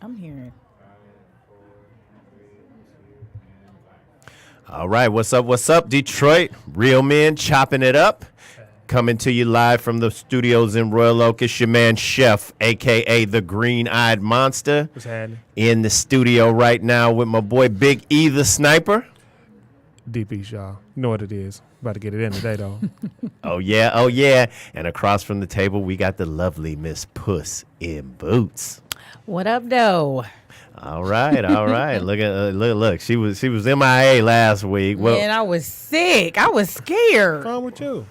I'm hearing. All right, what's up, Detroit? Real men chopping it up. Coming to you live from the studios in Royal Oak. It's your man, Chef, a.k.a. the Green-Eyed Monster. What's happening? In the studio right now with my boy, Big E, the Sniper. DP, y'all. You know what it is. About to get it in today, though. Oh, yeah. And across from the table, we got the lovely Miss Puss in Boots. What up, though? All right. Look. She was MIA last week. Well, Man, I was sick. I was scared. What's wrong with you?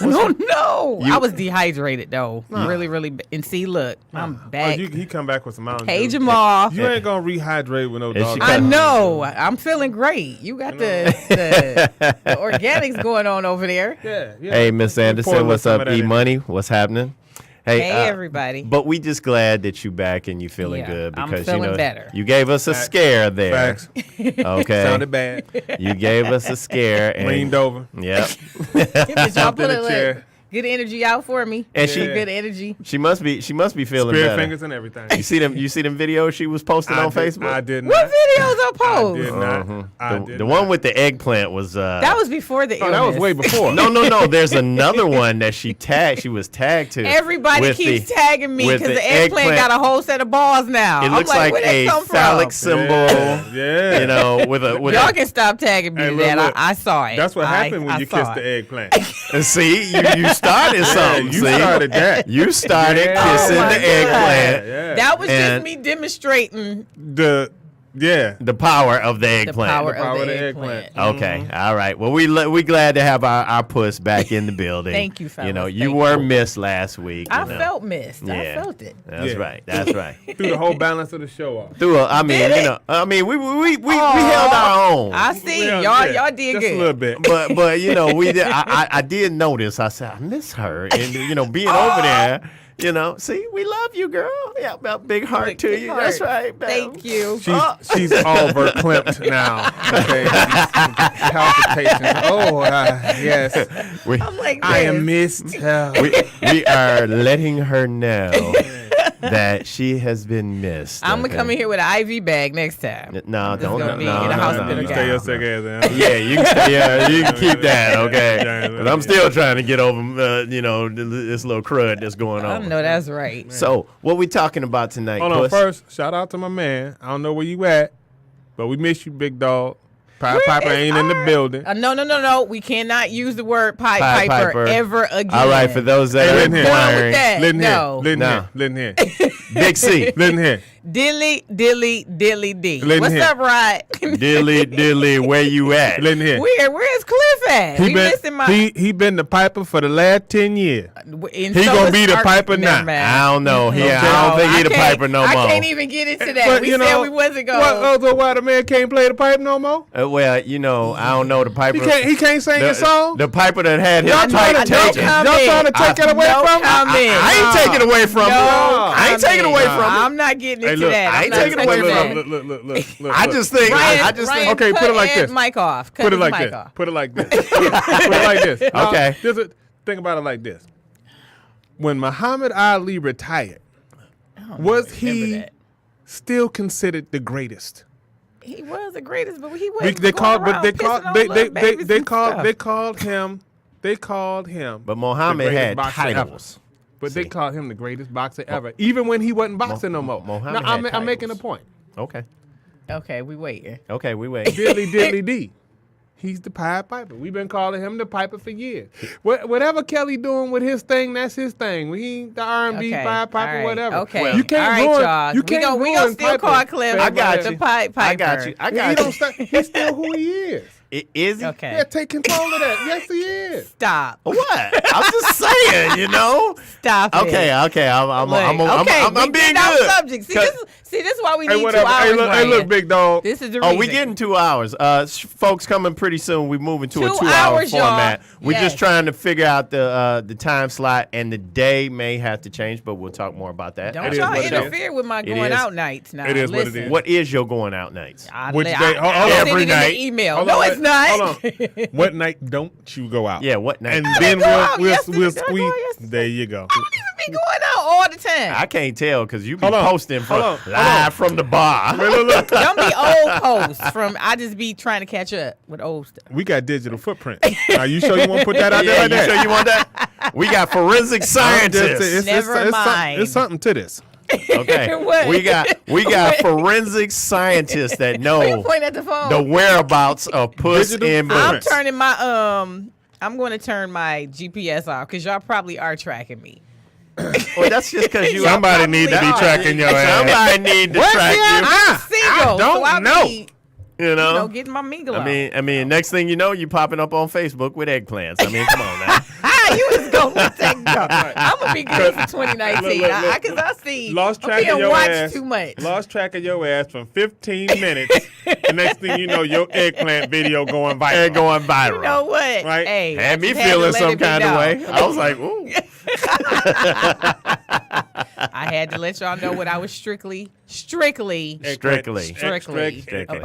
Oh, no. I was dehydrated, though. Really. And see, look, I'm back. He come back with some Mountain Page Dew. them off. You ain't going to rehydrate with no dog. I know. I'm feeling great. You got the organics going on over there. Yeah. Hey, Miss Anderson, what's up? E-Money, what's happening? Hey, everybody. But we just glad that you back and you feeling good I'm because feeling better. You gave us a scare there. Facts. Okay. Sounded bad. You gave us a scare and Leaned over. Yep. Did y'all put in the chair. good energy out for me? And Some good energy. She must be feeling Spirit better. fingers and everything. You see them videos she was posting on Facebook? I did not. What videos I post? I did not. I did The not. one with the eggplant was That was before the illness. that was way before. No. There's another one that she was tagged to. Everybody with keeps tagging me with because the eggplant got a whole set of balls now. It looks like where a that come phallic from? symbol. Yeah. You know, with Y'all can stop tagging me Hey, with look, that. look. I saw it. That's what happened when I you saw kissed it. the eggplant. And see, you started something. You see? started that. You started Yeah. kissing Oh my the God. eggplant. Yeah. That was And- just me demonstrating The power of the the eggplant. power, power of the eggplant. Okay, all right. Well, we glad to have our puss back in the building. Thank you, fellas. You know, you Thank were you. missed last week. I you know. felt missed. I Yeah. felt it. That's Yeah. right. That's right. Threw the whole balance of the show off. We held our own. I see. Well, Y'all did just good. a little bit. But you know, we did. I did notice. I said I miss her, and you know, being over there. You know, see, we love you, girl. Yeah, about big heart Big to you. heart. That's right. Bam. Thank you. She's all verklempt now. Okay. Palpitations. Oh, yes. I'm like, I am this. missed. We are letting her know that she has been missed. I'm gonna okay? come in here with an IV bag next time. No, This is don't. gonna be no, in a no, hospital no, You gown. stay your sick ass down. Yeah, you can keep that, okay? But I'm still trying to get over, this little crud that's going I on. know that's right. So, what we talking about tonight? Hold on. Puss? First, shout out to my man. I don't know where you at, but we miss you, big dog. Piper ain't in the building. No. We cannot use the word Pied Piper Piper. ever again. All right, for those that Hey, are listen here. Done with inquiring, that. Listen No. here. No. Listen here. Big C, Listen here. Dilly D. Listen What's here. up, Rod? dilly, where you at? Listen here. Where's Cliff at? He We been missing my. he been the Piper for the last 10 years. and he so gonna is be the Ark- Piper Never now. mind. I don't know. I don't No, think he the can't- Piper no more. I can't even get into that. But, We you said know, we wasn't going. So why the man can't play the pipe no more? Well, you know, I don't know the Piper. He can't sing his song. The Piper that had his Y'all trying pipe to no taken. comment. Y'all trying to take it away No from him? comment. I ain't taking it away from him. No I ain't taking it away from him. I'm not getting into look, that. I I'm ain't not taking it away touching from that. Look. I just think. Ryan, I just Ryan, think. Okay, put it like Ed's this. mic off. Cut Put it his like mic this. off. Put it like this. Put it like this. Okay. Think about it like this. When Muhammad Ali retired, was he that. still considered the greatest? He was the greatest, but he wasn't. They called him. But Muhammad the greatest had boxer titles. But they called him the greatest boxer ever, even when he wasn't boxing no more. Muhammad Now, had I'm making a titles. point. Okay. Okay, we waiting. Okay, we wait. Diddly D. He's the Pied Piper. We've been calling him the Piper for years. Whatever Kelly doing with his thing, that's his thing. He the R&B Okay, Pied Piper, all right, whatever. okay. Well, you can't all right, ruin. y'all. You can't we gonna ruin still Piper. call Cliff. I got the you. Pied Piper. I got you. I got you. He's still who he is. Is he? Okay. Yeah, take control of that. Yes, he is. Stop. What? I'm just saying, you know. Stop it. Okay. I'm we being getting off good. subject. See, this is why we need 2 Whatever. hours. Hey, Ryan. look, big dog. This is the reason. Oh, we getting 2 hours. Folks coming pretty soon. We moving to a 2 2-hour hours, y'all. format. We're Yes. just trying to figure out the time slot, and the day may have to change, but we'll talk more about that. Don't It is y'all what it is. interfere with my It going is. out nights now. It is what it Listen. is. What is your going out nights? Which day? Hold I'll on. send Every it in night. the email. Hold No, on, it's not. Hold on. What night don't you go out? Yeah, what night? And then go out we'll yesterday. we'll Did I go squeeze. out yesterday? There you go. I don't even be going out all the time. I can't tell because you be Hold on. posting Hold on. live from the bar. Look. Don't be old posts from. I just be trying to catch up with old stuff. We got digital footprint. Are you sure you want to put that out there Yeah, like you that? sure you want that? We got forensic scientists. Never mind. It's something to this. Okay, What? we got forensic scientists that Why you know pointing at the phone? the whereabouts of puss Digital in footprint. I'm boots. turning my I'm going to turn my GPS off because y'all probably are tracking me. Well, that's just because you. Somebody need to be probably tracking your ass. Somebody need to What? track Yeah, you. I'm single, don't so I know. be, You know. getting my mingle on. I mean, next thing you know, you popping up on Facebook with eggplants. I mean, come on now. You was going to take go. I'm gonna be good for 2019. Look. Because I see Lost I'm track of being your watched ass. too much. Lost track of your ass from 15 minutes. The next thing you know, your eggplant video going viral. And going viral. You know what? Right. Hey, I Had me just to feeling let some it be kind of known. way. I was like, ooh. I had to let y'all know what I was strictly Strictly. about.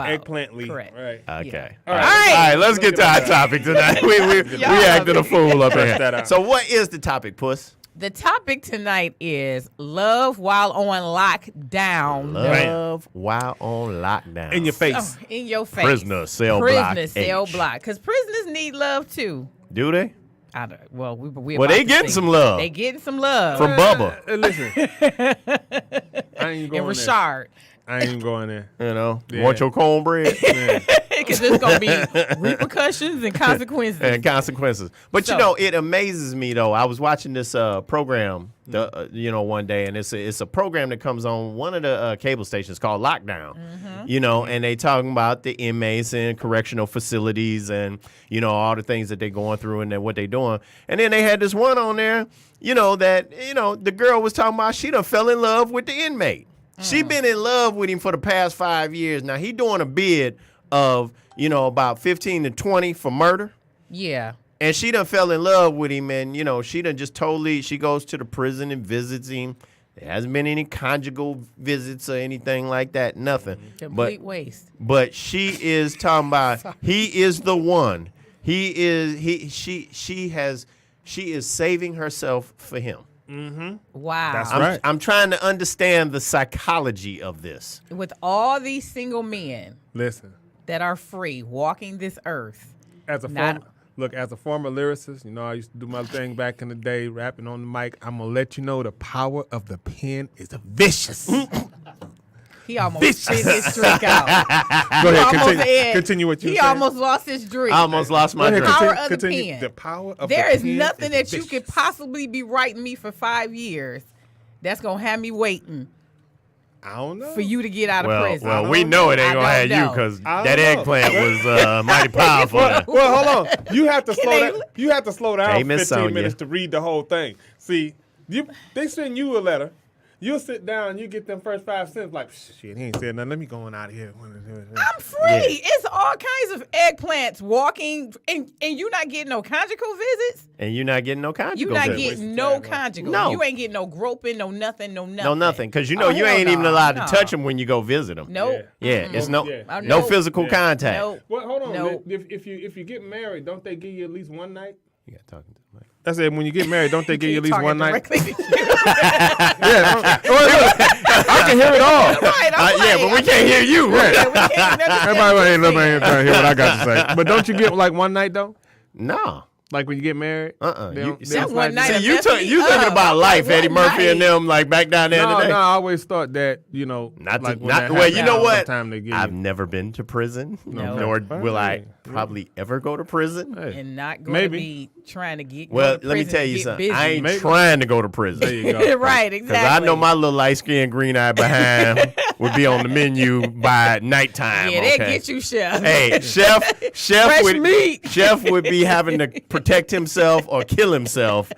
Eggplantly. Correct. Right. Okay. All All right. right, let's get to our topic tonight. We Y'all acted a fool up Press here. that out. So what is the topic, Puss? The topic tonight is love while on lockdown. Love while on lockdown. In your face. Oh, in your face. Prisoner cell block Prisoner cell H. block. Because prisoners need love too. Do they? I don't, well, we Well, about they to getting see. some love. They getting some love From Bubba. Listen. I ain't and going there. Rashard. I ain't going there. You know, Yeah. want your cornbread Because there's gonna be repercussions and consequences. and consequences. But So- you know, it amazes me though. I was watching this program, one day, and it's a program that comes on one of the cable stations called Lockdown. You know, and they talking about the inmates in correctional facilities and all the things that they're going through and what they're doing. And then they had this one on there, the girl was talking about she done fell in love with the inmate. She been in love with him for the past 5 years. Now he doing a bid of, about 15 to 20 for murder. Yeah. And she done fell in love with him, and she done just she goes to the prison and visits him. There hasn't been any conjugal visits or anything like that, nothing. Complete waste. But she is talking about he is the one. She is saving herself for him. Wow. That's right. I'm trying to understand the psychology of this. With all these single men Listen. that are free walking this earth. As a Not- former lyricist, I used to do my thing back in the day, rapping on the mic. I'm gonna let you know the power of the pen is vicious. He almost spit his drink out. Go ahead, Almost Ed. continue what you He said. almost lost his drink. I almost lost my Go ahead, drink. Power of the continue. pen. The power of There the is pen nothing that you vicious. could possibly be writing me for 5 years that's going to have me waiting I don't know. for you to get out of prison. Well, we know it I ain't gonna have don't you know. because I that don't know. eggplant was mighty powerful. Well, hold on. You have to slow they- down. You have to slow down Hey, Miss 15 Sonia. minutes to read the whole thing. See, they send you a letter. You'll sit down and you get them first 5 cents like, shit, he ain't said nothing. Let me go on out of here. I'm free. It's all kinds of eggplants walking, and you're not getting no conjugal visits. And you're not getting no conjugal You're not visits. getting no conjugal. No. You ain't getting no groping, no nothing, no nothing. No, nothing. Because you Oh, you hell ain't even no. allowed to No. touch them when you go visit them. Nope. Yeah, it's no Yeah. no Nope. physical contact. Nope. Well, hold on. Nope. If you get married, don't they give you at least one night? You got talking to the mic. I said, when you get married, don't they give you at least Talking one night? directly to you. Yeah. I can hear it all. Right, I'm Yeah, but we can't hear you. Yeah, we can't understand Everybody what ain't you're trying to hear what I got to say. But don't you get like one night though? No. Like when you get married? You- They see, That don't one slide night See, you- you thinking about life, Eddie Murphy and them, like back down there No, today. I always thought that, Not like to, when not that well. You happens, know what? sometime they give you- I've never been to prison, No. nor will I Hey. probably ever go to prison. Hey, And not going Maybe. to be trying to get. Well, go to let me prison tell to you get something. busy. I ain't Maybe. trying to go to prison. there you go. Right, Because exactly. I know my little light-skinned, green-eyed behind would be on the menu by nighttime. Yeah, okay? they get you, chef. Hey, chef Fresh would meat. chef would be having to protect himself or kill himself.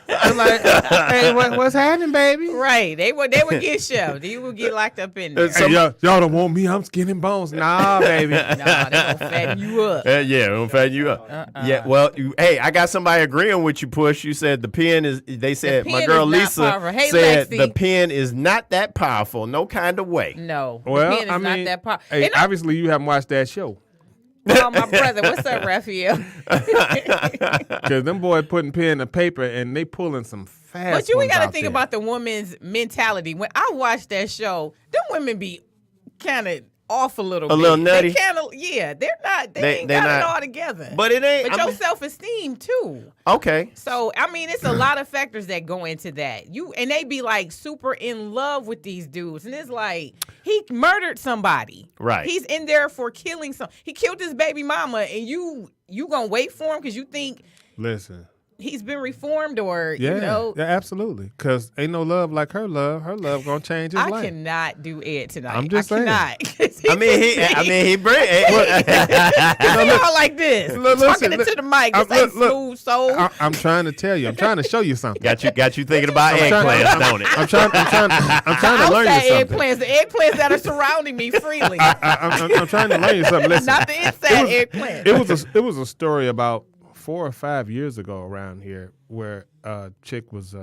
I'm like, hey, what's happening, baby? Right, they would get shoved. You would get locked up in there. Hey, y'all don't want me? I'm skin and bones. Nah, baby. Nah, they gonna fatten you up. Yeah, I'm fatten you up. Yeah, well, hey, I got somebody agreeing with you, Push. You said the pen is. They said pen my girl is not Lisa powerful. Hey, said Lexi. the pen is not that powerful, no kind of way. No, Well, the pen is I mean, not that powerful. hey, obviously you haven't watched that show. Oh, my brother. What's up, Raphael? Because them boys putting pen to paper and they pulling some fast. But we ones got to out think there. about the woman's mentality. When I watch that show, them women be kind of off a little bit. little nutty? They kind of, yeah, they're not. They ain't they're got it not- all together. But it ain't. But I your mean- self-esteem too. Okay. So I mean, it's a lot of factors that go into that. And they be like super in love with these dudes, and it's like he murdered somebody. Right. He's in there for killing some. He killed his baby mama, and you gonna wait for him because you think Listen. he's been reformed or Yeah. you know. Yeah, absolutely. Because ain't no love like her love. Her love going to change his I life. cannot do Ed tonight. I'm just I saying. cannot. I mean, he bring. They all like this. Look, Talking listen, into the mic. look, This ain't look. smooth soul. I'm trying to tell you. I'm trying to show you something. got you thinking about I'm trying- eggplants, don't it? I'm trying to learn you Outside something. eggplants, the eggplants that are surrounding me freely. I'm trying to learn you something. Listen, Not the inside eggplant. it was a story about 4 or 5 years ago around here where a chick was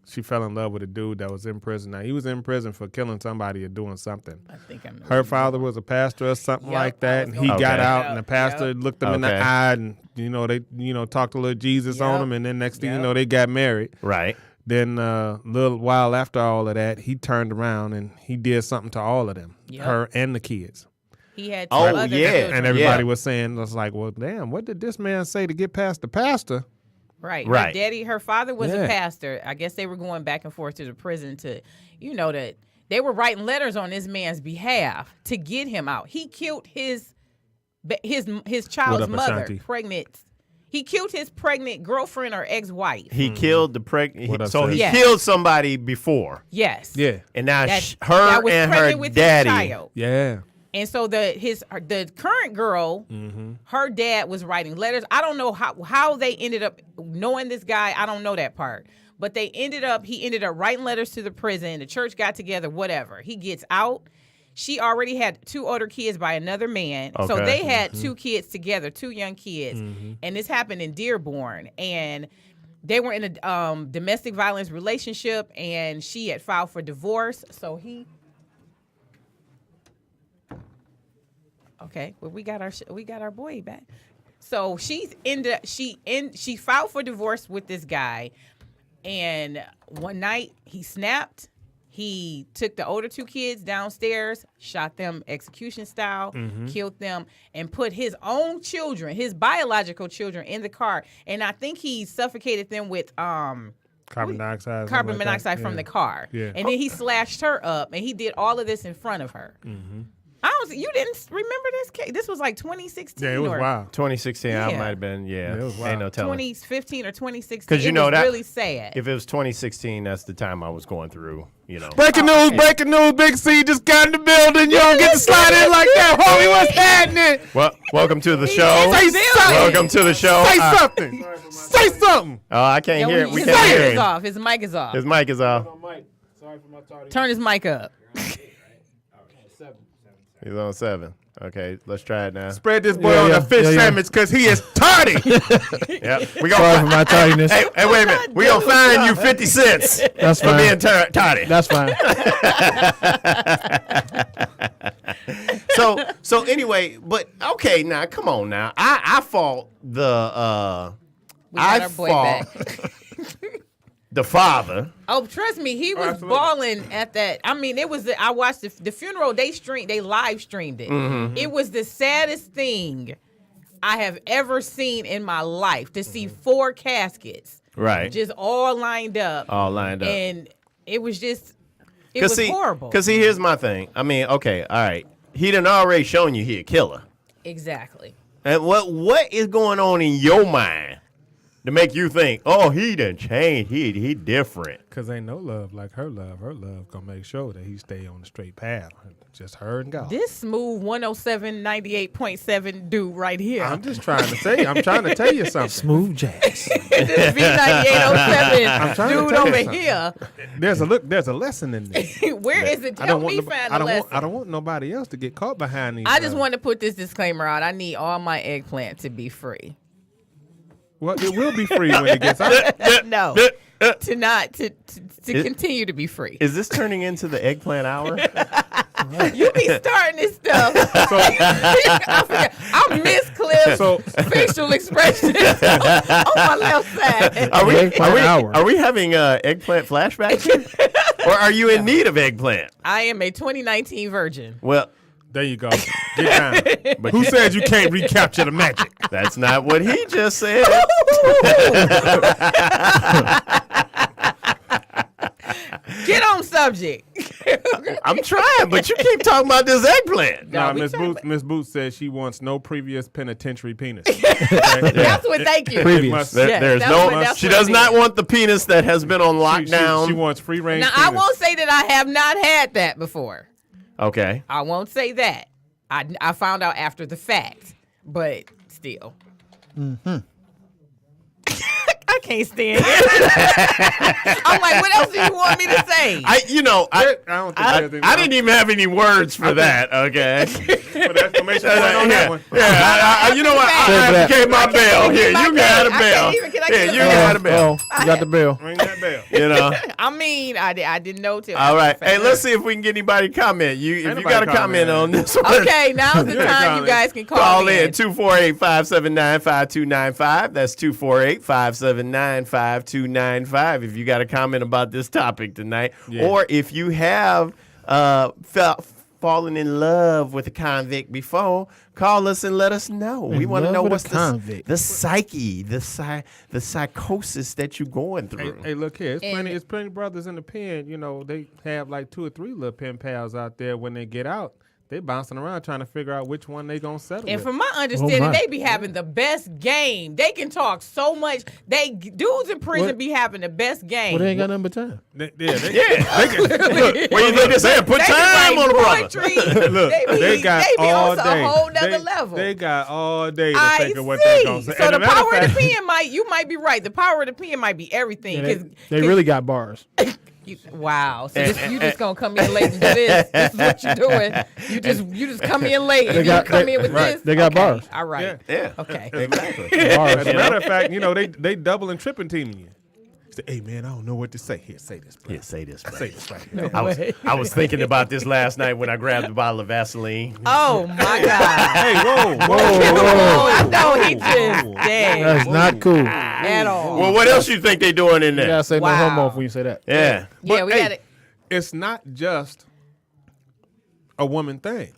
she fell in love with a dude that was in prison. Now he was in prison for killing somebody or doing something. I think I'm Her father was a pastor or something Yep, like I that, was and he gonna got say out, that. and the pastor Yep. looked him in the Okay. eye, and they talked a little Jesus on Yep. him, and then next thing you Yep. know, they got married. Right. Then a little while after all of that, he turned around and he did something to all of them, Yep. her and the kids. He had two Oh, other yeah. children. And everybody Yeah. was saying, was like, well, damn, what did this man say to get past the pastor? Right. Right. Her father was Yeah. a pastor. I guess they were going back and forth to the prison to, that they were writing letters on this man's behalf to get him out. He killed his child's up, mother, Ashanti? pregnant. He killed his pregnant girlfriend or ex-wife. He killed the pregnant. What I So said. he Yes. killed somebody before, Yes. Yeah. and now That her was and pregnant her with daddy. his child. Yeah. And so the current girl, her dad was writing letters. I don't know how they ended up knowing this guy. I don't know that part. But he ended up writing letters to the prison. The church got together, whatever. He gets out. She already had 2 older kids by another man. So Okay. they had 2 kids together, 2 young kids. And this happened in Dearborn. And they were in a domestic violence relationship, and she had filed for divorce. So he... Okay, well we got our boy back. So she filed for divorce with this guy, and one night he snapped. He took the older 2 kids downstairs, shot them execution style, killed them, and put his own children, his biological children, in the car. And I think he suffocated them with Carbon dioxide. carbon something like monoxide that. from Yeah. the car. Yeah. And then he slashed her up, and he did all of this in front of her. You didn't remember this case? This was like 2016 Yeah, it was or wild. 2016, I Yeah. might have been. Yeah, it was wild. ain't no telling. 2015 or 2016. 'Cause you It know was that- really sad. If it was 2016, that's the time I was going through. Breaking news, breaking news. Big C just got in the building. You don't get to slide in like that. Homie, what's happening? Well, welcome to the show. Say something. Welcome to the show. Say something. Say something. Oh, I can't hear. We his can't mic hear is him. off. His mic is off. His mic is off. Turn his mic up. He's on 7. Okay, let's try it now. Spread this boy on a fish sandwich because he is tardy. Yep. We Sorry for gonna. my tardiness. Hey, wait a minute. We gonna fine you 50 cents That's for fine. being tardy. That's fine. So anyway, but okay, now come on now. I fault the We got I our boy fault back. the father. Oh, trust me, he was absolutely. balling at that. I mean, it was. I watched the funeral. They live streamed it. It was the saddest thing I have ever seen in my life to see 4 caskets Right. just all lined up. All lined up. And it was just. It was horrible. Because see, here's my thing. I mean, okay, all right. He done already shown you he a killer. Exactly. And what is going on in your mind to make you think, oh, he done changed. He different. Because ain't no love like her love. Her love going to make sure that he stay on the straight path. Just her and God. This smooth 107 98.7 dude right here. I'm just trying to tell you. I'm trying to tell you something. Smooth jazz. This V9807 I'm trying to dude tell you over something. here. There's a lesson in this. Where is it? I Help don't me want find I a don't lesson. want I don't want nobody else to get caught behind these. I just want to put this disclaimer out. I need all my eggplant to be free. Well, it will be free when it gets out. No, to continue to be free. Is this turning into the eggplant hour? You be starting this stuff. I miss Cliff's facial expressions on my left side. Are we having eggplant flashbacks here? Or are you in need of eggplant? I am a 2019 virgin. Well, there you go. Get down. But who said you can't recapture the magic? That's not what he just said. Get on subject. I'm trying, but you keep talking about this eggplant. No, Miss Boots says she wants no previous penitentiary penis. That's what. Thank you. She does not want the penis that has been on lockdown. She wants free range. Now penis. I won't say that I have not had that before. Okay. I won't say that. I found out after the fact, but still. Mm-hmm. I can't stand it. I'm like, what else do you want me to say? I didn't even have any words for that. Okay. Put an exclamation point on that one. Yeah. You know what? I gave my bell. Here, you got a bell. You got a bell. You got the bell. Ring that bell. You know. I mean, I didn't know till. All right. Hey, let's see if we can get anybody to comment. If you got a comment on this one. Okay, now's the time you guys can call in. 248-579-5295. That's 248-579-5295 if you got a comment about this topic tonight. Yeah. Or if you have fallen in love with a convict before, call us and let us know. We want to know what's the psyche, the psychosis that you're going through. Hey, look here. It's plenty brothers in the pen. You know, they have like 2 or 3 little pen pals out there. When they get out, they bouncing around trying to figure out which one they gonna settle and with. from my understanding, they be having the best game. They can talk so much. Dudes in prison be having the best game. Well, they ain't got nothing but time. They can, look, what you think they saying? Put time on the brother. Look, they got all day. A whole nother level. They got all day to think of what they gonna say. So the power of the pen you might be right. The power of the pen might be everything. Yeah, they really got bars. Wow. So you just gonna come in late and do this. This is what you're doing. You just come in late and you come in with this. They got bars. All right. Yeah. Okay. Exactly. As a matter of fact, you know, they double and triple teaming you. Say, hey man, I don't know what to say. Here, say this. Bro. Here, say this. Bro. Say this right here. I was thinking about this last night when I grabbed a bottle of Vaseline. Oh my God. Hey, whoa. I know he just dead. That's not cool. At all. Well, what else you think they doing in there? You gotta say no homo before you say that. Yeah. Yeah, we got it. It's not just a woman thing.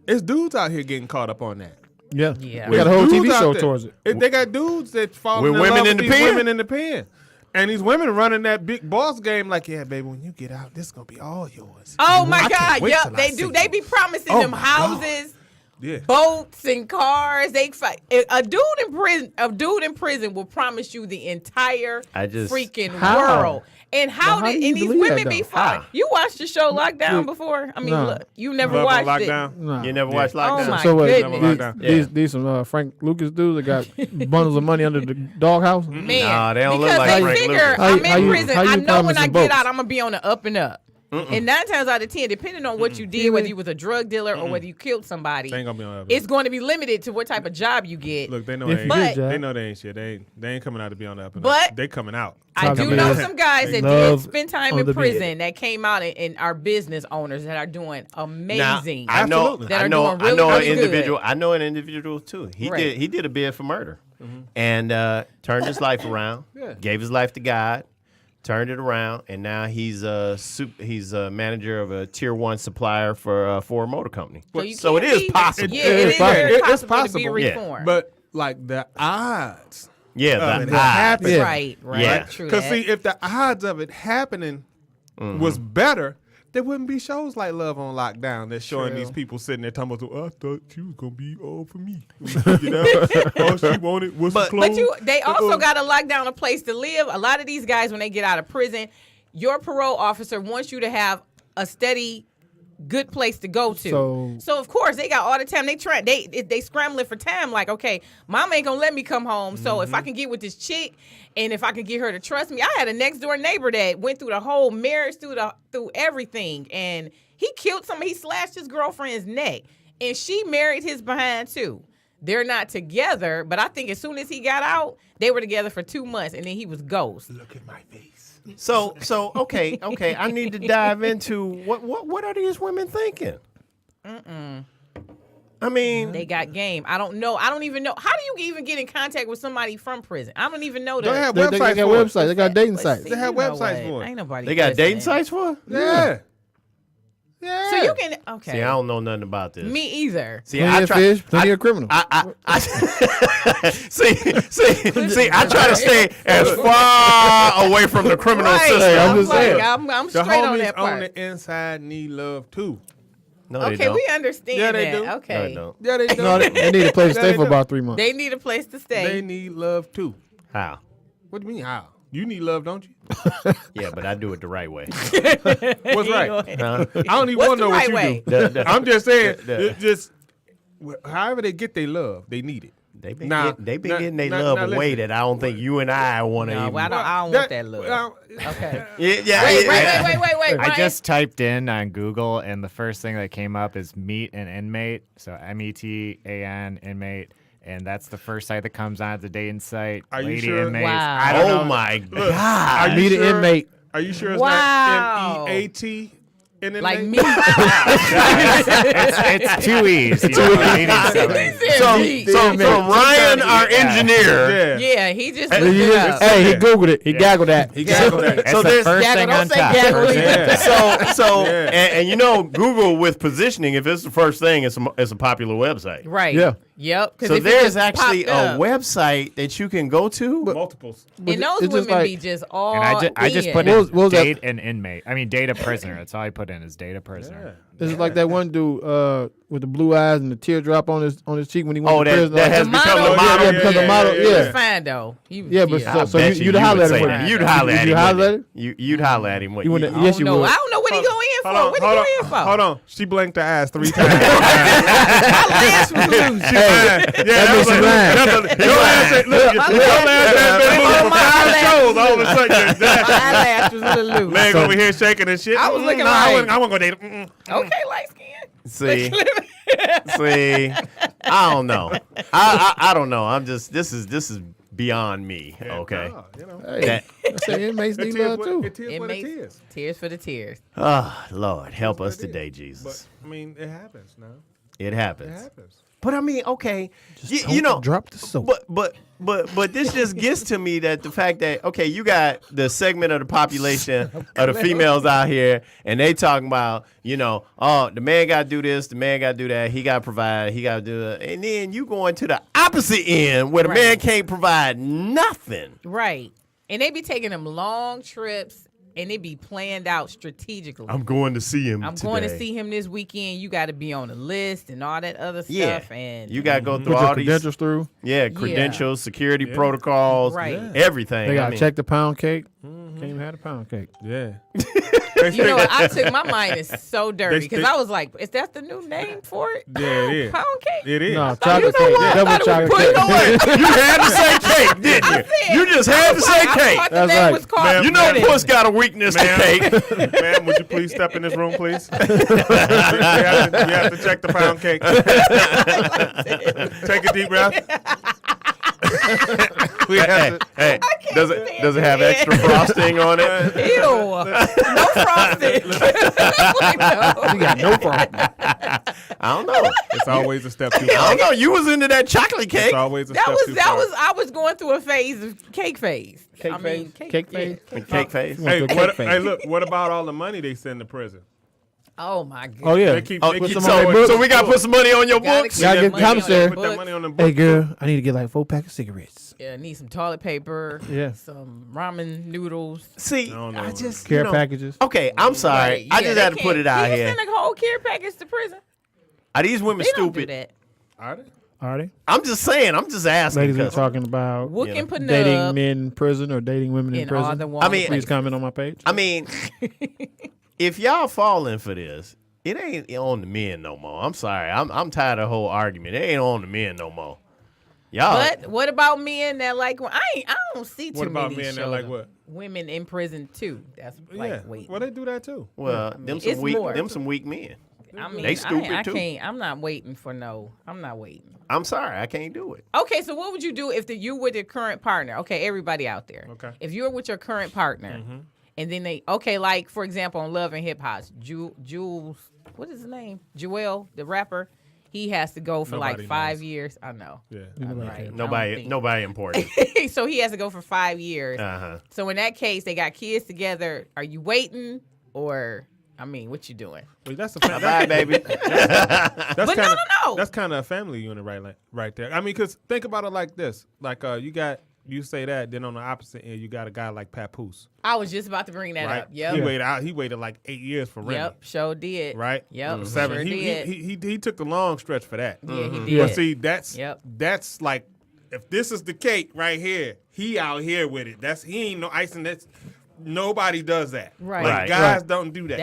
It's dudes out here getting caught up on that. Yeah. We got a whole TV show towards it. They got dudes that fall with in women love in with the these pen? women in the pen. And these women running that big boss game like, yeah, baby, when you get out, this is going to be all yours. Oh, my I can't God. wait Yep, till I they see do. you. They be promising them houses, boats, and cars. They fight. A dude in prison will promise you the entire freaking world. And how did these women be fine? You watched the show Lockdown before? I mean, look, you never watched Lockdown? it. No. You never watched Lockdown? Oh, my So goodness. these some Frank Lucas dudes that got bundles of money under the doghouse. Man, Nah, they don't look because like they Frank figure Lucas. I'm How in you- prison. how you I know when I promising get boats? out, I'm gonna be on the up and up. And 9 times out of 10, depending on what you did, whether you was a drug dealer or whether you killed somebody, They ain't gonna be on the up and it's going to be limited to what type of job you get. Look, they know If they you ain't. did, They know they ain't shit. They ain't coming out to be on the up and But- up. They coming out. I do Probably know is. some guys that did Love spend time of in the prison that came out and are business owners that are doing amazing. I know. That are I know. doing really, I know an really good. individual. I know an individual too. He did a bid for murder, and turned his life around. Gave his life to God. Turned it around, and now he's a manager of a tier 1 supplier for a Ford Motor Company. So it is possible. Yeah, it is very It's possible to be possible. reformed. But like the odds. Yeah, it the odds. happened. Right. Yeah. True Because that. see, if the odds of it happening was better, there wouldn't be shows like Love on Lockdown that's showing these people sitting there talking about, I thought she was gonna be all for me. You know, all she wanted was some clothes. But they also got to lock down a place to live. A lot of these guys, when they get out of prison, your parole officer wants you to have a steady, good place to go to. So of course they got all the time. They scrambling for time. Like, okay, mama ain't gonna let me come home. So if I can get with this chick, and if I can get her to trust me, I had a next door neighbor that went through the whole marriage, through everything, and he killed somebody. He slashed his girlfriend's neck, and she married his behind too. They're not together, but I think as soon as he got out, they were together for 2 months, and then he was ghost. Look at my face. So okay. I need to dive into what are these women thinking? I mean, They got game. I don't know. I don't even know. How do you even get in contact with somebody from prison? I don't even know that. They have They websites got for it. websites. They got dating Let's sites. see, They have you know websites what? for it. Ain't nobody. they got dating listening. sites for it? Yeah. Yeah. So you can. Okay. See, I don't know nothing about this. Me either. See, Plenty of fish, plenty of criminals. see, I try to stay as far away from the criminal Right. system. Hey, I'm I'm just saying. I'm the straight on homies that on part. the inside need love too. No, they Okay, don't. we understand Yeah, they that. do. No, Okay. they don't. Yeah, they do. No, they need a place to Yeah, stay they for do. about 3 months. They need a place to stay. They need love too. How? What do you mean how? You need love, don't you? Yeah, but I do it the right way. What's right? Huh? I don't even What's want to the know right what way? you do. I'm just saying, the- just however they get their love, they need it. They've been, Nah, getting their nah, love nah, a way listen. that I don't think you and I want to No, even. well, I don't want that look. Okay. Yeah, Wait. I Ryan. just typed in on Google, and the first thing that came up is meet an inmate. So METAN inmate, and that's the first site that comes on. It's a dating site. Are you Lady sure? inmates. Wow. I don't Oh know. my Look, God! are you Meet an sure? inmate. Are you sure it's Wow. not MEAT? Like me. It's 2 E's. You know, meeting somebody. So Ryan, our Yeah. engineer. Yeah. Yeah, he just Hey, looked it up. he Googled it. He gaggled that. He got that. It's So the there's- first Gaggle, thing don't on say top. gaggle First thing. Yeah. So Yeah. and you know, Google with positioning, if it's the first thing, it's a popular website. Right. Yeah. Yep. 'Cause So if it there's just actually popped a up, website that you can go to. Multiples. and those it's just women like- be just all. And I just put in. in What was that? date an inmate. I mean, date a prisoner. That's all I put in is date a prisoner. This is like that one dude with the blue eyes and the teardrop on his cheek when he went Oh, to that, prison. that has The become model. a model. Yeah, because the model. He was Yeah. fine though. Yeah, but I so bet you'd you holler would at say him. that. wouldn't You'd you? holler at Would him. you holler at wouldn't him? You'd holler at him. You wouldn't- I Yes, don't you know. would. I don't know what he go in for. What he go in for? Hold on. She blinked her eyes 3 times. My lash was loose. That makes you lying. Your ass ain't look. Your ass ain't been moving for My 5 eyelash shows. All of a sudden, My your eyelash was a little loose. leg over here shaking and shit. I was looking Nah, I like- wasn't gonna date him. Okay, light skin. See, I don't know. I don't know. I'm just this is beyond me. Okay. Nah, you know. Hey, That- I say inmates need It love is too. what it Inmates, is. tears for the tears. Oh Lord, help us That's what it today, is. Jesus. But I mean, it happens now. It It happens. happens. But I mean, okay, you Don't know, drop the soap. but this just gets to me that the fact that okay, you got the segment of the population of the females out here, and they talking about oh, the man got to do this, the man got to do that, he got to provide, he got to do that, and then you going to the opposite end where the man Right. can't provide nothing. Right. And they be taking them long trips, and they be planned out strategically. I'm going to see him. I'm today. going to see him this weekend. You got to be on the list and all that other Yeah, stuff. And you got to go through Put your all these credentials through. credentials, security protocols, Right. Yeah. everything. They I got to mean, check the pound cake. Can't even have the pound cake. Yeah. You know what? I took my mind is so dirty because they- I was like, is that the new name for it? Yeah, it is. Pound cake? It is. No, you chocolate know cake. what? I Double thought it was chocolate put- cake. you know what? You had to say cake, didn't you? You just had to say I cake. thought the That's name right. was called Ma'am, You know, pudding. Puss got a weakness to cake. Ma'am, would you please step in this room, please? you have to check the pound cake. Take a deep breath. We have to, Hey, does it have extra frosting on it? Ew. No frosting. You got no problem. I don't know. it's always a step too I far. don't know. You was into that chocolate cake. It's always a That step was too that far. was I was going through a phase of cake phase. Cake I mean, phase? Cake yeah. phase? Cake face. Hey, Cake what, face. hey, look, what about all the money they send to prison? Oh my god. Oh yeah. They keep, Oh, they put keep some on their going- books. so we got to put some money on your Gotta books? keep Gotta that get money on commissary. their Put that books. money on the books. Hey girl, I need to get like 4 packs of cigarettes. Yeah, need some toilet paper. Yeah. Some ramen noodles. See, No, no. I just Care packages. Okay, I'm sorry. Right, I yeah, just they had to put can't- it out you here. send a whole care package to prison. Are these women They don't do stupid? that. Are they? Are they? I'm just saying. I'm just asking. Ladies, we're 'cause- talking about Wook know, and Panub dating men in prison or dating women in in all prison. the I mean, Please comment on my page. I mean, if y'all falling for this, it ain't on the men no more. I'm sorry. I'm tired of the whole argument. It ain't on the men no more. Y'all. But what about men that like? I don't see too What about many men that shows like of what? Women in prison too. That's like Yeah. wait. Well, they do that too. Well, them some it's weak. more. Them some weak men. I mean, They stupid, I too. can't. I'm not waiting for no. I'm not waiting. I'm sorry. I can't do it. Okay, so what would you do if you with your current partner? Okay, everybody out there. Okay. If you're with your current partner and then like for example, on Love and Hip Hop, Jules, what is his name? Joel, the rapper. He has to go for Nobody like 5 knows. years. I know. Yeah. Right. Nobody important. So he has to go for 5 years. Uh-huh. So in that case, they got kids together. Are you waiting or, what you doing? Well, that's a Bye, baby. That's But kinda, no. That's kind of a family unit right there. I mean, because think about it like this. Like you say that, then on the opposite end, you got a guy like Papoose. I was just about to bring that Right? up. Yep. He waited like 8 years for Remy. Yep. Sure did. Right? Yep. 7. Sure did. He took the long stretch for that. Yeah, he did. But see, that's Yep. that's like, if this is the cake right here, he out here with it. He ain't no icing. Nobody does that. Right. Like, Right. guys don't do that.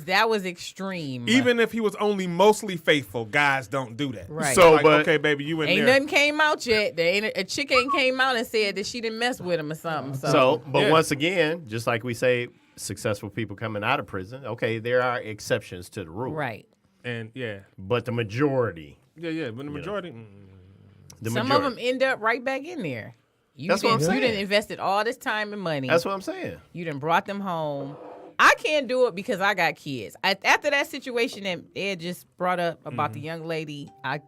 That was extreme. Even if he was only mostly faithful, guys don't do that. Right. So, Like, but okay, baby, you in Ain't there. nothing came out yet. A chick ain't came out and said that she didn't mess with him or something. but Yeah. once again, just like we say, successful people coming out of prison. Okay, there are exceptions to the rule. right. And yeah, But the majority, but the majority. Some of them end up right back in there. That's what I'm saying. You done invested all this time and money. That's what I'm saying. You done brought them home. I can't do it because I got kids. After that situation that Ed just brought up about the young lady, I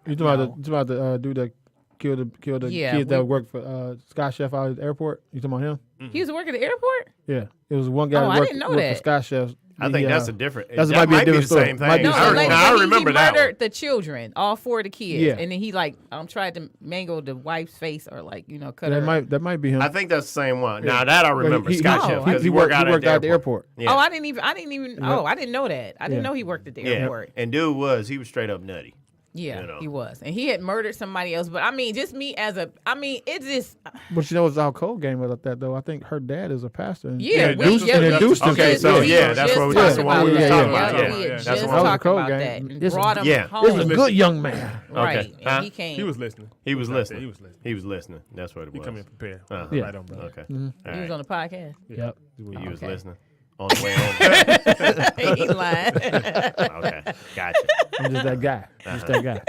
You talking about the dude that killed the Yeah, kids that worked for Sky Chef out at the airport? You talking about him? He was working at the airport? Yeah, it was one guy Oh, that I worked, didn't know worked that. for Sky Chef. I think that's a different. That that might be a might be the different story. same Might thing. be No, I like, I he remember that one. murdered the children, all 4 of the kids, Yeah. and then he tried to mangle the wife's face or cut That her. might be him. I think that's the same one. Now that I remember, He- Scott he- Chef, he because he worked out at the airport. Yeah. Oh, I didn't even. Oh, I didn't know that. I didn't Yeah. know he worked at the yeah. airport. And he was straight up nutty. Yeah, You know. he was, and he had murdered somebody else. But just me as it's just. But you know what's our cold game about that though? I think her dad is a pastor. And Yeah, and we- induced, yeah, and we- induced him. Okay, just- so we yeah, just that's what we talked that's the one we about was that. talking Yeah, about. we Yeah, had that's just the That was one. a talked cold about game. that and This is- brought him Yeah. home. This is a good young man. Right, Okay. and he came. He was listening. He was Right there, listening. He was listening. He was listening. That's what it He was. come in prepared. Uh-huh. Yeah. Right on, brother. Okay. He was on the podcast. Yep. He was Okay. listening on the way home. He lying. Okay, gotcha. I'm just that guy. Just that guy.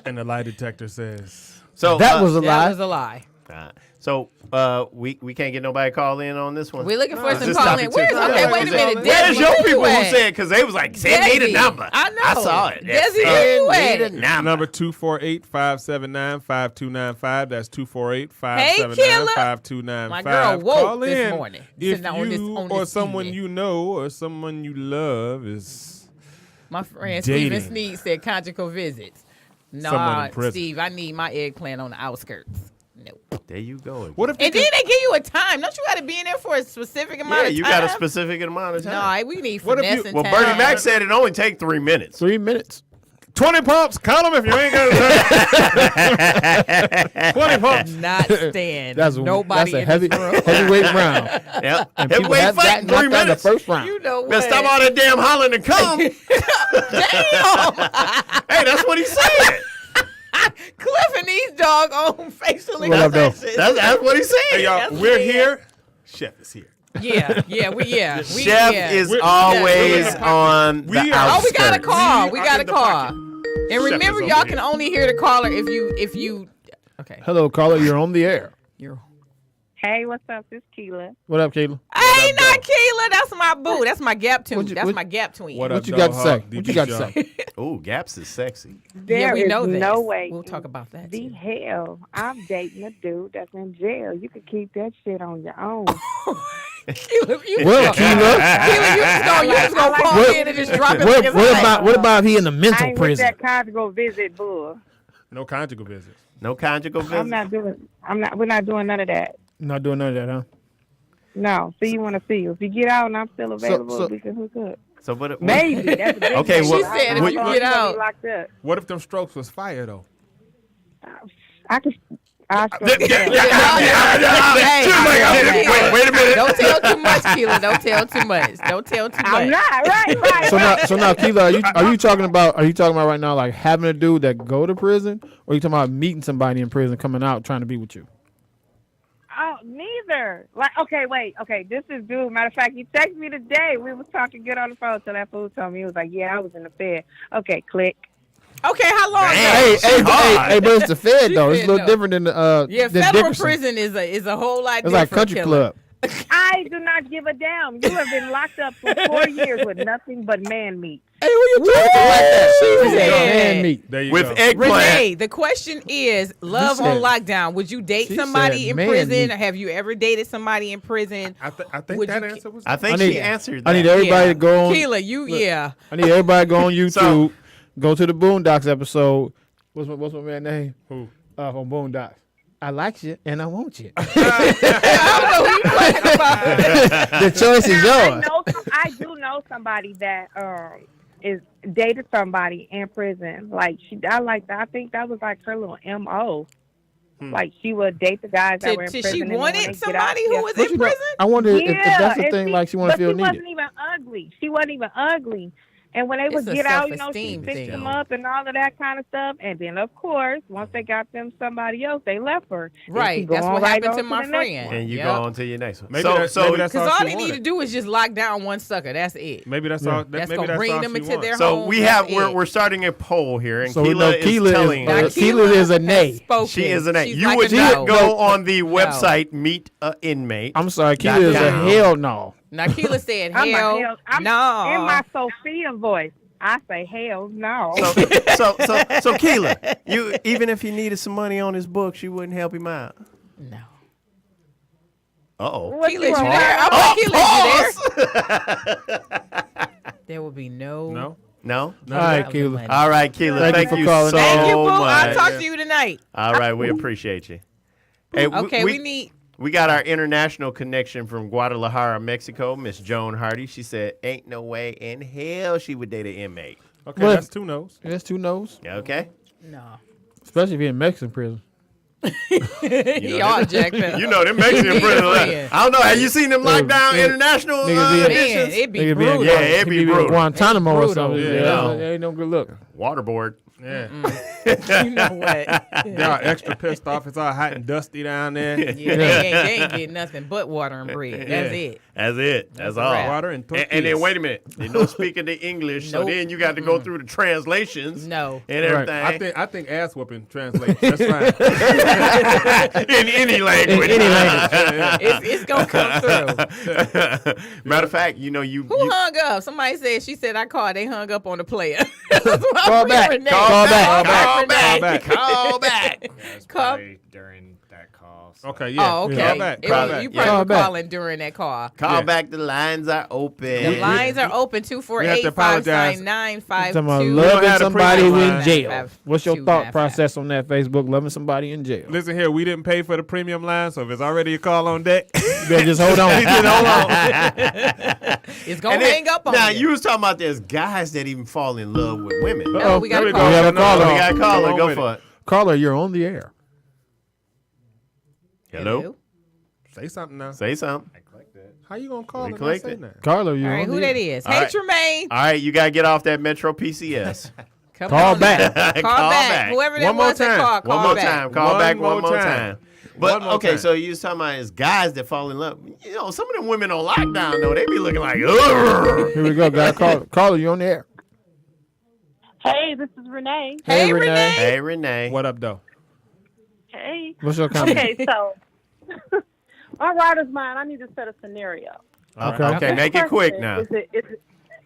And the lie detector says, So That was a That lie. was a lie. we can't get nobody to call in on this one. We're looking for Is some this call topic in. too- Where's okay? Wait a Is minute. it- Where's Desi, your where people you who at? said? Because they was like, send me the Desi, number. I know. I saw it. Desi, where you Send me at? the number. number 248-579-5295. That's 248-579-5295. My girl woke Call this in morning. if Sitting on this- you on or this someone evening. you know or someone you love is My friend Dating. Steven Sneed said conjugal visits. Someone Nah, in prison. Steve, I need my eggplant on the outskirts. Nope. There you go. What if And then they give you a time. Don't you got to be in there for a specific amount Yeah, of you time? got a specific amount of time. No, we need What if finesse you- and Well, time. Bernie Mac said it only take 3 minutes. 3 minutes. 20 pumps? Call them if you ain't got to 20 pumps. Not stand. That's nobody that's a in heavy, this room. heavyweight round. Yep. And people Heavyweight have fight gotten in 3 knocked out in the minutes. first round. You know what? Man, stop all that damn hollering and come. Damn. Hey, that's what he said. Cliff and these doggone facial What up, though? expressions. That's what he said. Hey, y'all, That's we're it. here. Chef is here. Yeah. Chef is We're- always we're- on the we are- Oh, we got a outskirts. call. We We are got a in the call. pocket. And Chef remember, is y'all over can here. only hear the caller if you. Okay. Hello, caller. You're on the air. You're. Hey, what's up? This is Keela. What up, Kayla? Hey, not Keela. That's my boo. That's my gap twin. What you- That's what- my gap twin. What What up, you got to dog? say? Hawk, What you got to DB say? Ooh, Gaps is sexy. Yeah, we There know is this. no way. We'll talk about that. The Too. hell, I'm dating a dude that's in jail. You could keep that shit on your own. Keela, you Well, Keela, you just gonna call What- in and just drop it. like it's hot. what about if he in the I mental ain't with prison? that conjugal visit, bull. No conjugal visits. No conjugal visit. I'm not doing. We're not doing none of that. Not doing none of that, huh? No. See, you want to see you. If you get out and I'm still available, so- we can hook up. So what? Maybe. That's a big Okay, thing. well- She said if what- you I'm get gonna out. be locked up. What if them strokes was fire, though? I could. Hey, wait a minute. Don't tell too much, Keela. Don't tell too much. Don't tell too much. I'm not right. So now, Keila, are you talking about right now like having a dude that go to prison, or are you talking about meeting somebody in prison, coming out trying to be with you? Oh, neither. Like, okay, wait. Okay, this is dude. Matter of fact, he texted me today. We was talking good on the phone till that fool told me. He was like, yeah, I was in the Fed. Okay, click. Okay, how long? Damn. Hey, but it's the Fed She though. It's a said little no. different than Yeah, than federal Dickerson. prison is a whole lot It's different. like country Keila. club. I I do not give a damn. You have been locked up for 4 years with nothing but man meat. Hey, who you talking like that? She said Yeah. man meat. There you With go. eggplant. Renee, the question is, love She on said- lockdown. Would you date she somebody said in man prison? meat. Have you ever dated somebody in prison? I think Would that you answer was. I think I need- she answered that. I need everybody to go on. Keela, you, yeah. I need everybody to go on YouTube. So- Go to the Boondocks episode. What's my man name? Who? From Boondocks. I like you and I want you. I don't know who you talking about. The choice is yours. I do know somebody that is dated somebody in prison. Like I think that was like her little MO. Like she would date the guys that were in Did prison. she and then when wanted they somebody get who out, was What in you know- prison? I wonder if that's the and thing. Like she want to feel she needed. wasn't even ugly. She wasn't even ugly. And when they would It's a get out, she self-esteem fixed thing. them up and all of that kind of stuff. And then, of course, once they got them somebody else, they left her. And she Right. go That's on what right happened on to my the next friend. one. And you Yep. go on to your next one. Maybe so, that's so Because all she they need to wanted. do is just lock down one sucker. That's it. Maybe that's Yeah. all. That's Maybe gonna that's bring all them she into wants. their So home. we That's have it. we're starting a poll here, and So we know Keela is telling Now, us Keela is a nay. spoken. she is an A. She's You like would a not no. go on the website Meet a Inmate. I'm sorry, Keela is a down. hell no. Now, Keela said, I'm hell, no. In my Sophia voice, I say, hell no. So Keela, you even if he needed some money on his books, you wouldn't help him out. No. Uh-oh. What Keela, you you want? there? I'm like, Keela, you there? There will be no. No. No? All right, Keela. All right, Keela. Thank you Thank for you calling. so Thank you, boo. much. I'll talk to you tonight. All right, we appreciate you. Hey, Okay, we need. We got our international connection from Guadalajara, Mexico, Miss Joan Hardy. She said, ain't no way in hell she would date an inmate. Okay, What? that's 2 no's. That's 2 no's, Okay? No. especially if you're in Mexican prison. He all jacked up. You know, them Mexican prison. Yeah. I don't know. Have you seen them lockdown yeah. international Niggas be- Man, editions? it'd be Nigga brutal. Yeah, it'd be brutal. Guantanamo or Brutal. something. Yeah. Yeah, that ain't no good look. Waterboard. Yeah. You know what? They are extra pissed off. It's all hot and dusty down there. Yeah, they ain't getting nothing but water and bread. That's it. That's it. That's a all. wrap. Water and tortillas. And then wait a minute. They don't speak the English, so Nope. then you got to go through the translations No. and Right. everything I think ass whooping translates. That's fine. in any language. Any language. It's gonna come through. Matter of fact, you know you. Who hung up? Somebody said she said I called. They hung up on the player. Call back. Call back. Call back. back. Call back. Yeah, it's Come- probably during that call. So. Okay, yeah. Oh, okay. Call back. It Call was- back. you Yeah. probably Call were back. calling during that call. Call Yeah. back. The lines are open. The lines are open We have to apologize. 248-599-52. Talking about don't loving have the somebody who premium in jail. line. What's your 5, thought 2, process on that Facebook? Loving somebody in jail. Listen here, we didn't pay for the premium line, so if it's already a call on deck, You better just hold on. then hold on. It's gonna And then- hang up on now you. you was talking about there's guys that even fall in love with women. No, we got There a we call. We have a No, caller. We got a caller. Come on Go with for it. it. Caller, you're on the air. Hello. Say something now. Say something. How you gonna call We and not clicked say it. that? Caller, All you're right, on who the that air. is? All Hey, right. Tremaine. All right, you gotta get off that Metro PCS. Come Call on back. now. Call back. Whoever that One more was that time. called, call One more back. time. Call One back more one more time. time. But One more okay, time. so you was talking about it's guys that fall in love. You know, some of them women on lockdown though, they be looking like, ugh. Here we go, guy. Caller, you're on the air. Hey, this is Renee. Hey, Renee. Hey Renee. What up, though? Hey. What's your comment? Okay, so on Ryder's mind, I need to set a scenario. Okay. Okay, make it quick Person, now.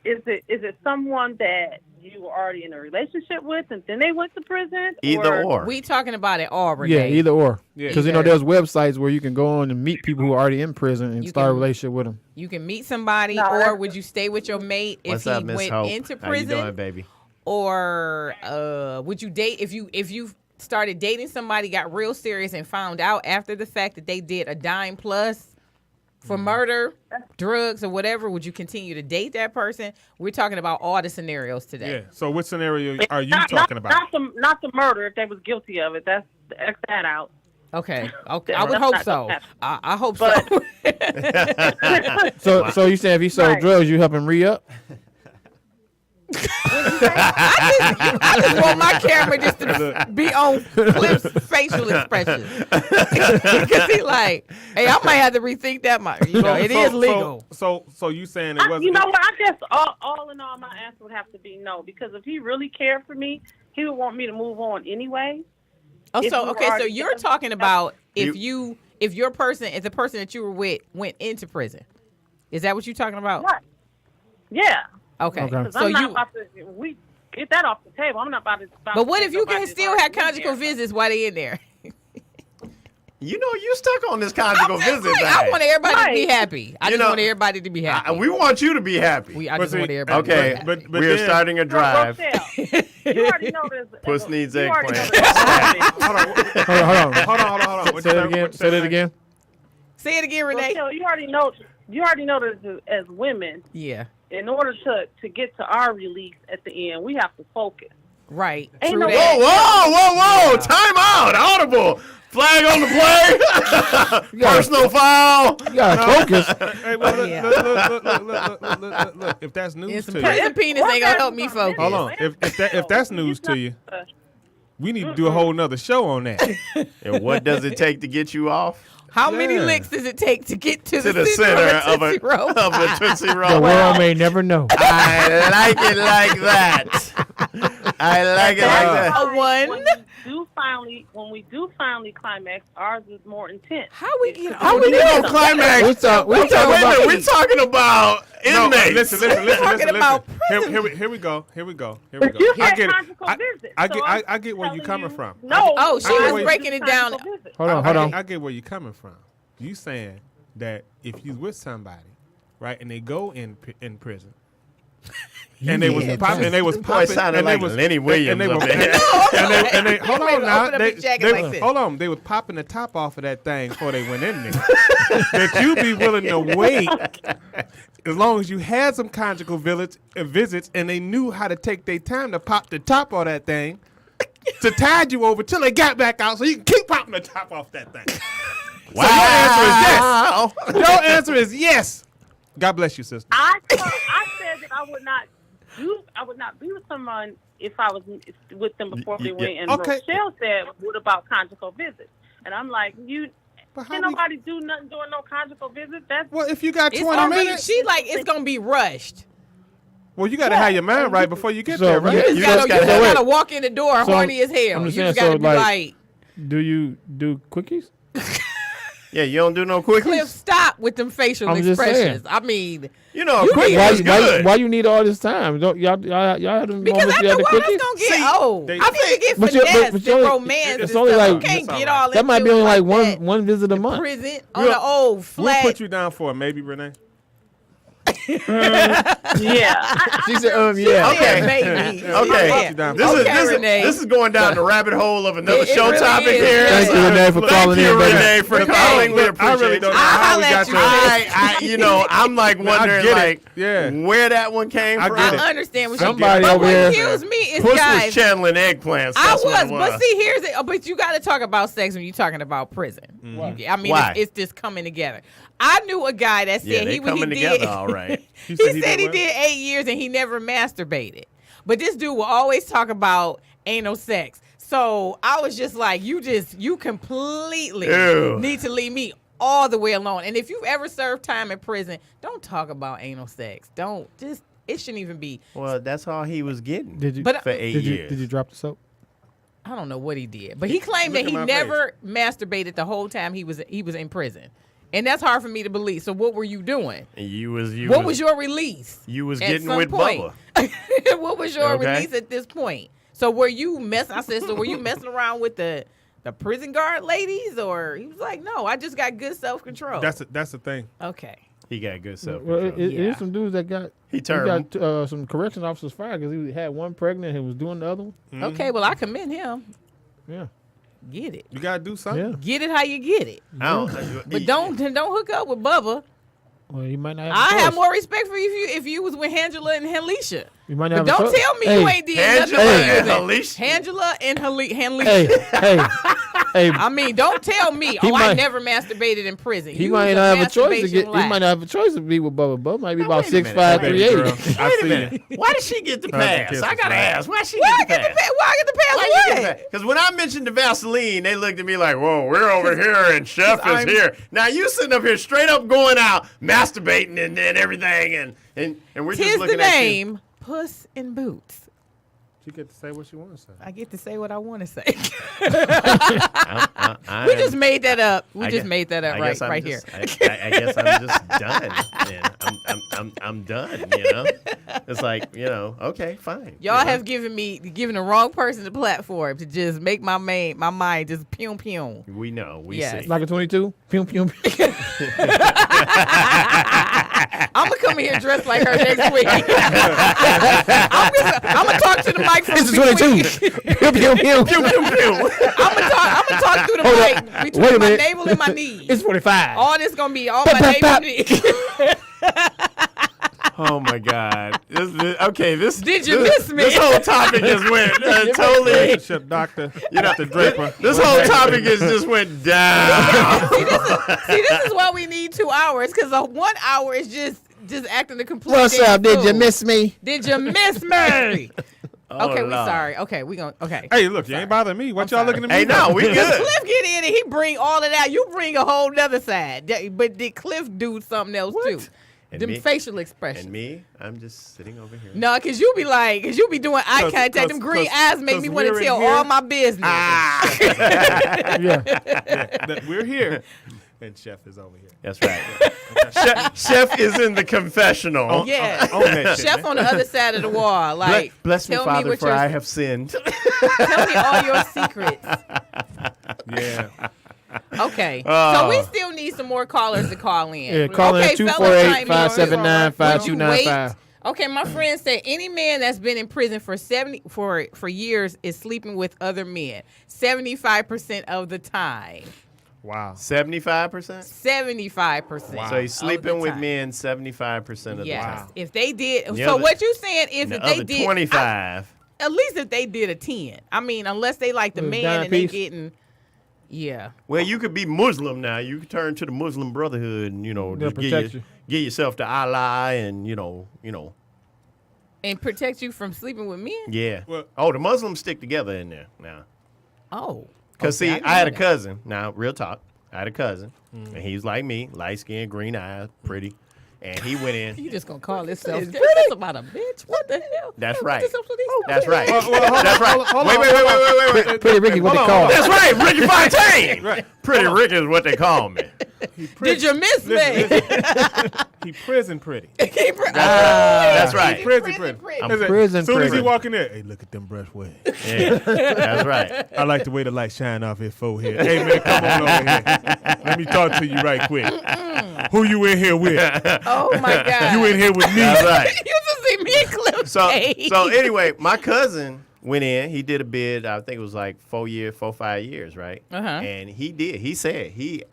Is it someone that you were already in a relationship with and then they went to prison? Either or. We talking about it all, Renee. Yeah, either or. Yeah. Because, you know, there's websites where you can go on and meet people who are already in prison and You start a can- relationship with them. You can meet somebody, No, or that's- would you stay with your mate if What's he up, Miss went Hope? into How you prison? doing, baby? Or would you date if you started dating somebody, got real serious, and found out after the fact that they did a dime plus for murder, drugs, or whatever?Uld you continue to date that person? We're talking about all the scenarios today. Yeah. So what scenario are you Not- talking not, about? Not the murder if they was guilty of it. That's X that out. Okay. Okay. Yeah, I would that's hope not so. gonna happen. I hope But- so. So you saying if he sold Right. drugs, you help him re-up? I just want my camera just to be on Cliff's facial expressions. Because he like, hey, I might have to rethink that. You know, it is legal. So you saying it wasn't? You know what? I guess all in all, my answer would have to be no, because if he really cared for me, he would want me to move on anyway. Oh, if so we were okay, so already you're together. talking about if if the person that you were with went into prison. Is that what you're talking about? Right. Yeah. Okay. Okay. So I'm not about to. We get that off the table. I'm not about to. But what if you can still have conjugal visits while they in there? You know, you stuck on this conjugal visit thing. I want everybody to be happy. I You just know, want everybody to be happy. We want you to be happy. I just see, want everybody Okay, to be happy. but we're then- starting a drive. Rochelle, you already know this. Puss needs you already know eggplant. this. Hold on. Say that again. Say that again. Say it again, Renee. Rochelle, you already know this as women. Yeah. In order to get to our release at the end, we have to focus. Right. Ain't True no- that. Whoa! Time out! Audible. Flag on the play. Personal foul. You gotta focus. Hey, well, Yeah. look. If that's news And some to prison you, penis ain't gonna help me focus. hold on. If that's news to you, we need to do a whole nother show on that. And what does it take to get you off? How many Yeah. licks does it take to get to To the center of a Tootsie Roll? Tootsie The Roll. world may never know. I like it like that. I like it like that. A one. When we do finally climax, ours is more intense. How we get How on we this? gonna climax? We talking Wait a about minute, we're talking about No, inmates. listen. talking about Here we go. But you I said get it. conjugal visits. I so get- I'm I get where you telling coming from. No. Oh, she I get was where you- breaking it down. Conjugal visits. Hold on. I get where you're coming from. You saying that if you with somebody, right, and they go in prison, and they was popping, sounded and like they was Lenny Williams and they up were, there. and they hold on now, Open up his jacket like this. hold on, they was popping the top off of that thing before they went in there. That you be willing to wait as long as you had some conjugal visits, and they knew how to take their time to pop the top off that thing. To tide you over till they got back out, so you can keep popping the top off that thing. Wow. So your answer is yes. God bless you, sister. I said that I would not be with someone if I was with them before they went. And Okay. Rochelle said, "What about conjugal visits?" And I'm like, But how can't nobody do nothing during no conjugal visits. That's Well, if you got It's 20 gonna be, minutes, it's gonna be rushed. well, you got to have your mind right before you get So, there, You right? just just gotta gotta- walk in the door So, horny as hell. I'm You just just saying, gotta so, be like- like, Do you do quickies? Yeah, you don't do no quickies? Cliff, stop with them facial I'm just expressions. saying. I mean, You know, You quickie can- is good. Why you need all this time? Don't y'all had them because moments after you a had the while, it's quickies? gonna get See, old. they- I need to get But you- finesse but and only- romance it's and only stuff. like- You can't It's get all right. all That might be into only it like that. one visit a month. Prison on the old We'll flat. put you down for a maybe, Renee. yeah. She said, yeah. Yeah, Okay. maybe. Okay. Yeah. This Okay, is Renee. this is going down the rabbit hole of another It show really topic is. here. Thank you, Renee, for calling Thank you, in, baby. Renee, for Okay. calling. We Look, I appreciate really it. don't know I'll how we holla got at you, to I'm like wondering, get it. like, Yeah. where that one came I from. get it. I understand what you're Somebody doing. But over what here- kills me is Puss was guys. channeling eggplants. I That's what it was, but see, here's it. But you got to talk about sex when you're talking about prison. I mean, Why? it's just coming together. I knew a guy that said Yeah, they he coming did. together all right. He said he said did he what? did 8 years and he never masturbated. But this dude will always talk about anal sex. So I was just like, you completely Ew. need to leave me all the way alone. And if you've ever served time in prison, don't talk about anal sex. It shouldn't even be. Well, that's all he was getting Did you? But for 8 years. Did you drop the soap? I don't know what he did, but he claimed Look that at he my never masturbated the whole time he was in prison, and that's hard for me to believe. So what were you doing? And you was What was your release? you was at getting some with point? Bubba. What was your Okay. release at this point? So were you messing? I said, so were you messing around with the prison guard ladies, or he was like, no, I just got good self control. That's the thing. Okay. He got good self Well, control. it Yeah. is some dudes that got He turned. got some corrections officers fired because he had one pregnant and was doing the other one. Okay. Well, I commend him. Yeah, Get it. You gotta do something. yeah. Get it how you get it. I don't, But don't hook up with Bubba. Well, you might not have. I a have choice. more respect for you if you was with Angela and Helisha. You might not But have a don't choice. tell me Hey, you ain't did Angela nothing and but Helisha. Angela and Helisha. Hey, I mean, don't tell me. I might- never masturbated in prison. he You might was not have a choice to masturbation get. He lax. might not have a choice to be with Bubba. Bubba might be Now, about wait a minute. 6'5", Baby 380. girl, I Wait a see minute. you. Why did she get the I don't pass? care I if gotta it's ask. Why she Why I get get the the pass? pass? Why I get the pass? Why you get the What? pass? Because when I mentioned the Vaseline, they looked at me like, "Whoa, we're over here and Chef is I'm- here." Now you sitting up here straight up going out masturbating and everything, and we're just Tis looking the at you. name, Puss in Boots. She get to say what she want to say. I get to say what I want to say. I We am- just made that up. We I just guess- made that up I right guess I'm right just- here. I guess I'm just done. Man. I'm done. You know, it's like okay, fine. Y'all you know? have given the wrong person the platform to just make my mind just pew pew. We know. We Yes. see. Like a 22? Pew, pew, pew. I'm gonna come in here dressed like her next week. I'm gonna talk to the mic from This is 22. Pew, pew, pew. Pew, pew, pew. I'm gonna talk through the Hold mic up. Wait between a my minute. navel and my knee. It's 45. All this gonna be all Pop, my pop, navel pop. and knee. Oh my God. This Did you miss me? This whole topic just went totally. Shut Doctor. Dr. Draper. This whole topic just went down. See, this is why we need 2 hours, because 1 hour is just acting the complete. What's damn up? Did you fool. miss me? Did you miss me? Oh, Okay, we Lord. sorry. Okay, we gonna. Okay. Hey, look, you ain't bothering me. What y'all sorry. looking at me? Hey, no, for? we good. Cliff get in and he bring all of that. You bring a whole nother side. But did Cliff do something else too? And Them me? facial expressions. And me, I'm just sitting over here. No, cause you be doing eye 'Cause- contact. Them green 'cause- eyes make 'cause me want to we're in tell here. all my business. Yeah. That we're here, and Chef is over here. That's right. Chef is in the confessional. Yeah, On that shit, Chef man. on the other side of the wall. Like, Bless me, tell Father, what for I have sinned. tell me all your secrets. Yeah. Okay, so we still need some more callers to call in. Yeah, call in okay, at fellas, chime in. 248-579-5295. Okay, my friend said any man that's been in prison for years is sleeping with other men 75% of the time. Wow. 75%? 75%. So he's sleeping with men. men 75% of the Yes. time. If they did, The so other- what you saying is The if they other did 25. at least if they did a 10. I mean, unless they like the A man dime and they piece? getting, yeah. Well, you could be Muslim now. You could turn to the Muslim Brotherhood and, They'll just protect you. give yourself to Allah and, And protect you from sleeping with men? yeah. Well- Oh, the Muslims stick together in there now. Oh. Because, Okay, see, didn't I had know a that. cousin. Now, real talk. I had a cousin, and he's like me, light skin, green eyes, pretty. And he went in. You just gonna call this self-defense about a bitch? What the hell? That's What right. this up to these That's right. Well, hold on, That's right. hold on, Wait, hold wait, on, wait, wait, wait. Pretty Ricky, what they Hold call on. it. That's right, Ricky Fontaine. Right. Pretty Ricky is what they call me. Did you miss me? He prison pretty. That's right. Prison pretty. I'm Listen, prison as soon as he pretty. walk in there, hey, look at them brush waves. Yeah, that's right. I like the way the light shine off his forehead. Hey, man, come on over here. Let me talk to you right quick. Who you in here with? Oh my God. You in here with me? That's right. You just see me and Cliff. So anyway, my cousin went in. He did a bid. I think it was like 5 years, right? Uh-huh. And he did. He said he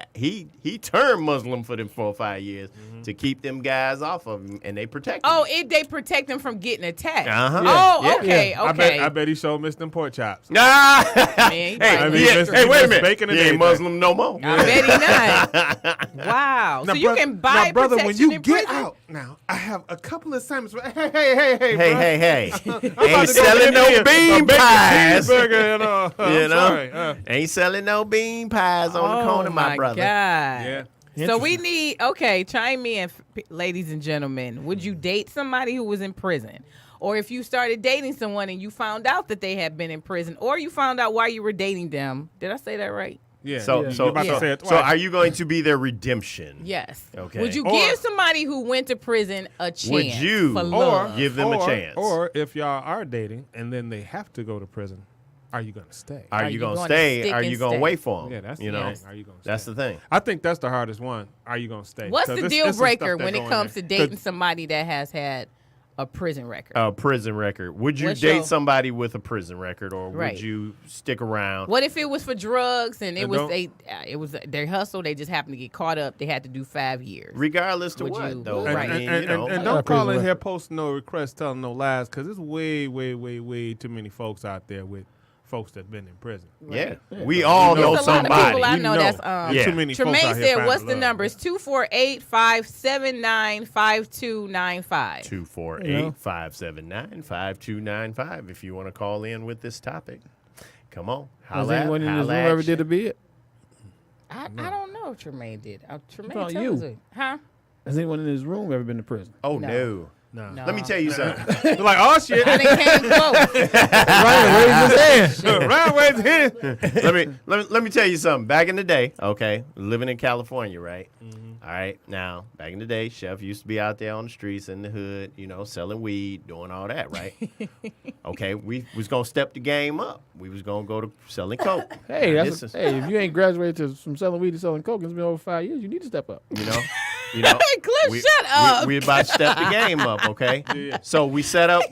turned Muslim for them 4 or 5 years to keep them guys off of him, and they protect. Oh, they protect them from getting attacked. Uh-huh. Oh, Yeah. okay, okay. I bet he showed missed them pork chops. Nah. Man, hey, I mean, yeah, Miss- hey, wait a Miss minute. Bacon and He ain't everything. Muslim no more. I bet he not. Wow. So you can buy now, brother, when protection you in get prison? out, now I have a couple of assignments. Hey, Hey, bro. hey. I'm about Ain't to go selling get no me a bean bacon pies. cheeseburger and, You I'm know? sorry. Ain't selling no bean pies on the corner, my brother. God. Yeah. So we need, chime in, ladies and gentlemen. Would you date somebody who was in prison? Or if you started dating someone and you found out that they had been in prison, or you found out why you were dating them. Did I say that right? Yeah. So, You're about to say it so twice. are you going to be their redemption? Yes. Okay. Would you Or- give somebody who went to prison a chance? Would you for Or love? give them a chance? Or if y'all are dating and then they have to go to prison, are you going to stay? Are Are you you going to gonna stay? stick Are and you going to stay? wait for them? Yeah, that's the you know. thing. Are you gonna That's stay? the thing. I think that's the hardest one. Are you going to stay? What's 'Cause the this- deal this is stuff breaker that when go it in comes there. to dating somebody that has had a prison record? A prison record. Would you What's date your- somebody with a prison record, or Right. would you stick around? What if it was for drugs and it And was don't- it was their hustle? They just happened to get caught up. They had to do 5 years. Regardless to Would what, you- though. And, Right. I mean, and, you know. and I don't got call prison in here record. posting no requests, telling no lies, because there's way too many folks out there with folks that's been in prison. yeah. We all know There's a lot of somebody. people I We know that's Yeah. too many folks Tremaine out here said, finding "What's the love. number? It's 248-579-5295." 248-579-5295 if you want to call in with this topic. Come on. Has Holla anyone in this room at ever you. did a bid? I don't know if Tremaine did. Tremaine, about tell you? us it. Huh? Has anyone in this room ever been to prison? Oh, No. no. No. Let me tell you something. They're like, oh shit. I done came close. Ryan raised his hand. Ryan raised his hand. let me tell you something. Back in the day, okay, living in California, right? All right. Now, back in the day, Chef used to be out there on the streets in the hood, you know, selling weed, doing all that, right? Okay, we was gonna step the game up. We was gonna go to selling coke. Hey, Now, hey, if you ain't graduated from selling weed to selling coke, it's been over 5 years. You need to step up. you know. Cliff, shut up. We about to step the game up, okay? So we set up,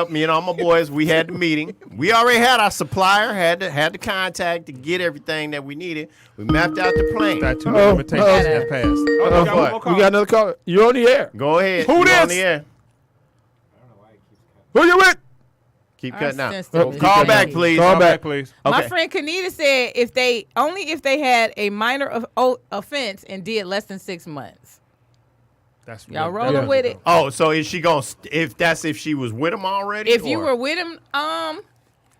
me and all my boys, we had the meeting. We already had our supplier, had the contact to get everything that we needed. We mapped out the plan. Got 2 limitations that passed. we got one more We got another call. You're on the air. Go ahead. Who You this? on the air. Who you with? Keep Our cutting out. sensitive Call is back, crazy. please. Call back. please. Okay. My friend Kanita said if they had a minor offense and did less than 6 months. That's Y'all what- rolling Yeah. with it? Oh, so is she gonna? If she was with him already? If you or- were with him, Kanita.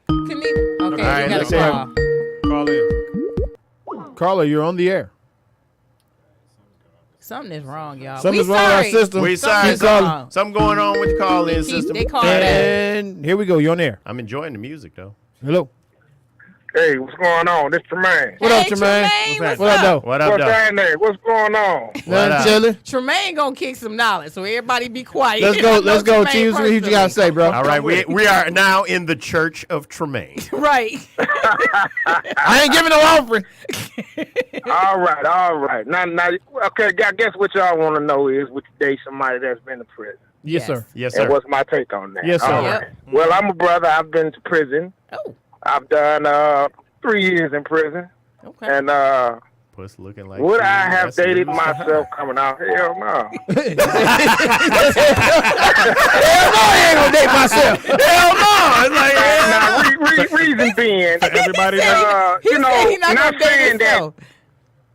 Okay, All right, you got let's a hear call. Call in. Carla, you're on the air. Something is wrong, y'all. Something's we wrong with our sorry. system. We sorry. Something's wrong. Something going on with the call-in Keep- system. They call that. And here we go. You're on air. I'm enjoying the music though. Hello. Hey, what's going on? This Tremaine. What up, Hey, Tremaine? What's What up, up? though? What up, What's though? happening? What's going on? What Nothing up? chilling. Tremaine gonna kick some knowledge, so everybody be quiet. Let's I go. know Let's go. Tremaine Teams, what you personally. got to say, bro? All right, we are now in the Church of Tremaine. Right. I ain't giving no offering. All right. Now, okay. I guess what y'all want to know is would you date somebody that's been to prison? Yes, sir. Yes, And sir. what's my take on that? Yes, sir. All Yep. right. Well, I'm a brother. I've been to prison. Oh, I've done 3 years in prison. okay. And Puss looking like. would you. I have That's the dated news. myself coming out? Hell no. I ain't gonna date myself. Hell no! It's like, Now, reason being, Everybody He said you know, he not not gonna date saying that himself.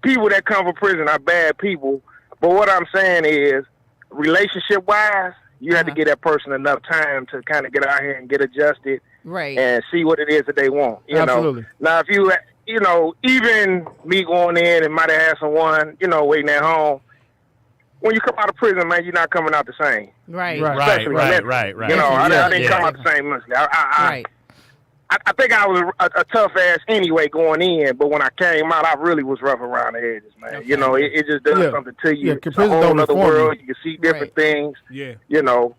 people that come from prison are bad people, but what I'm saying is, relationship-wise, you have to give that person enough time to kind of get out here and get adjusted Right. and see what it is that they want. You Absolutely. know. Now, if you know, even me going in and might have had someone, you know, waiting at home. When you come out of prison, man, you're not coming out the same. Right. Right. right, Especially right, mentally. right, right. You know, I didn't Yeah. come out the same mentally. Right. I think I was a tough ass anyway going in, but when I came out, I really was rough around the edges, man. Okay. You know, it just does Yeah. something to you. Yeah, It's a prison whole don't other reform you. world. You can see different things, yeah. you know.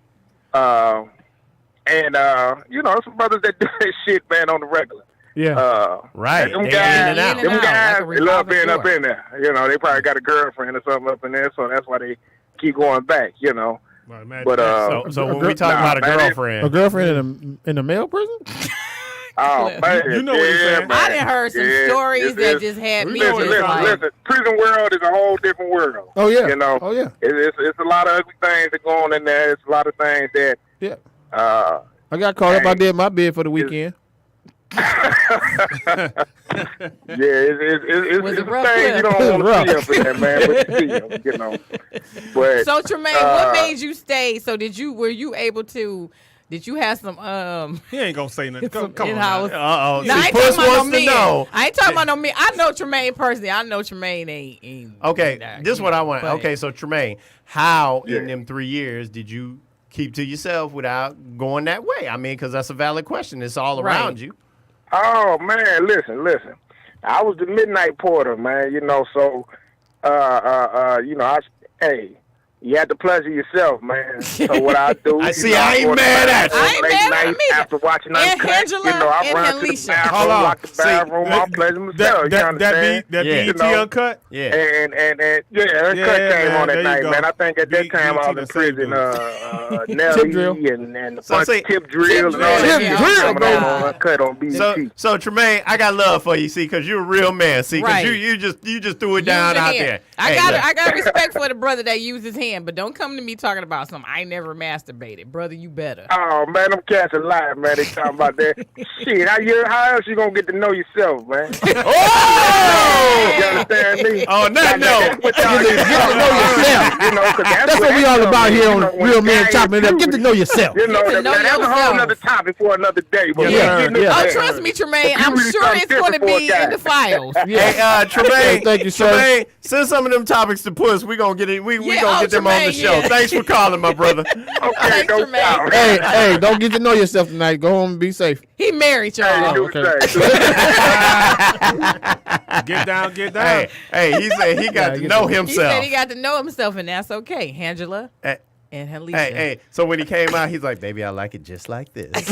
You know, some brothers that do that shit, man, on the regular. Yeah. Right. Them They guys, in and out. In and them out, guys, like a they love revolving being up door. in there. You know, they probably got a girlfriend or something up in there, so that's why they keep going back, you know. Well, imagine But, that. So when we talk about a man, A girlfriend, girlfriend in a male prison? Oh, man. You know what he's yeah, saying. man. I done heard some Yeah, stories it's- that it's- just had me know just what like, Listen, prison world is a whole different world. Oh yeah. You know, Oh yeah. it's a lot of ugly things that go on in there. It's a lot of things that, Yeah. I got caught up. I Hey. did my bid for the weekend. it's Was it a rough, thing you Cliff? don't want to Rough. see up in there, man. But you see 'em, you know. But So Tremaine, what made you stay? So were you able to? Did you have some He ain't gonna say nothing. some Come on. in-house? Now. uh-oh. No, I See, ain't Puss talking about no wants to men. know. I ain't talking about no men. I know Tremaine personally. I know Tremaine ain't Okay, nah, this is what I want. but- Okay, so Tremaine, how Yeah. in them 3 years did you keep to yourself without going that way? I mean, because that's a valid question. It's all Right. around you. Oh man, listen. I was the midnight porter, man. You know, so you know, you had to pleasure yourself, man. So what I do, I you see, know, I ain't go to mad bed at you. I ain't late mad at night him either. after watching And Uncut. Angela You know, I and run to the Alicia. bathroom, Hold on. lock the See, bathroom, I'll pleasure myself. You That understand? BET You know? Uncut. Yeah. And Uncut Yeah, came man, on there that you night, go. man. I think at that BET time I was in the same prison. dude. Nelly Tip drill. and a So bunch see- of tip drill and all Tip that. drill, shit yeah. coming on God. Uncut on BET. So Tremaine, I got love for you, see, because you're a real man, see, because Right. you just threw it Use down your out hand. there. I Hey, got look. I got respect for the brother that used his hand, but don't come to me talking about something. I never masturbated, brother. You better. Oh man, them cats are lying, man. They talking about that. Shit, how else you gonna get to know yourself, man? Oh! You understand me? On that note, What y'all Get to know yourself. You know, 'cause That's what we all about here on Real Men Chopping It Up. Get to know yourself. You know, Get to know that's a yourself. whole other topic for another day. But Yeah, getting yeah. Oh, there- trust me, Tremaine. But you I'm really sure something it's going to different be for a in the files. Hey, Tremaine, Thank you, sir. Tremaine, send some of them topics to Puss. We gonna get it. We Yeah, gonna oh, get him on the show. Thanks for calling, my brother. Okay, no problem. Hey, don't get to know yourself tonight. Go home and be safe. He married, y'all. Do okay. the same. Get down, get down. Hey, he said he got to know He himself. said he got to know himself, and that's okay. Angela Hey, and Alicia. hey. So when he came out, he's like, baby, I like it just like this. Ask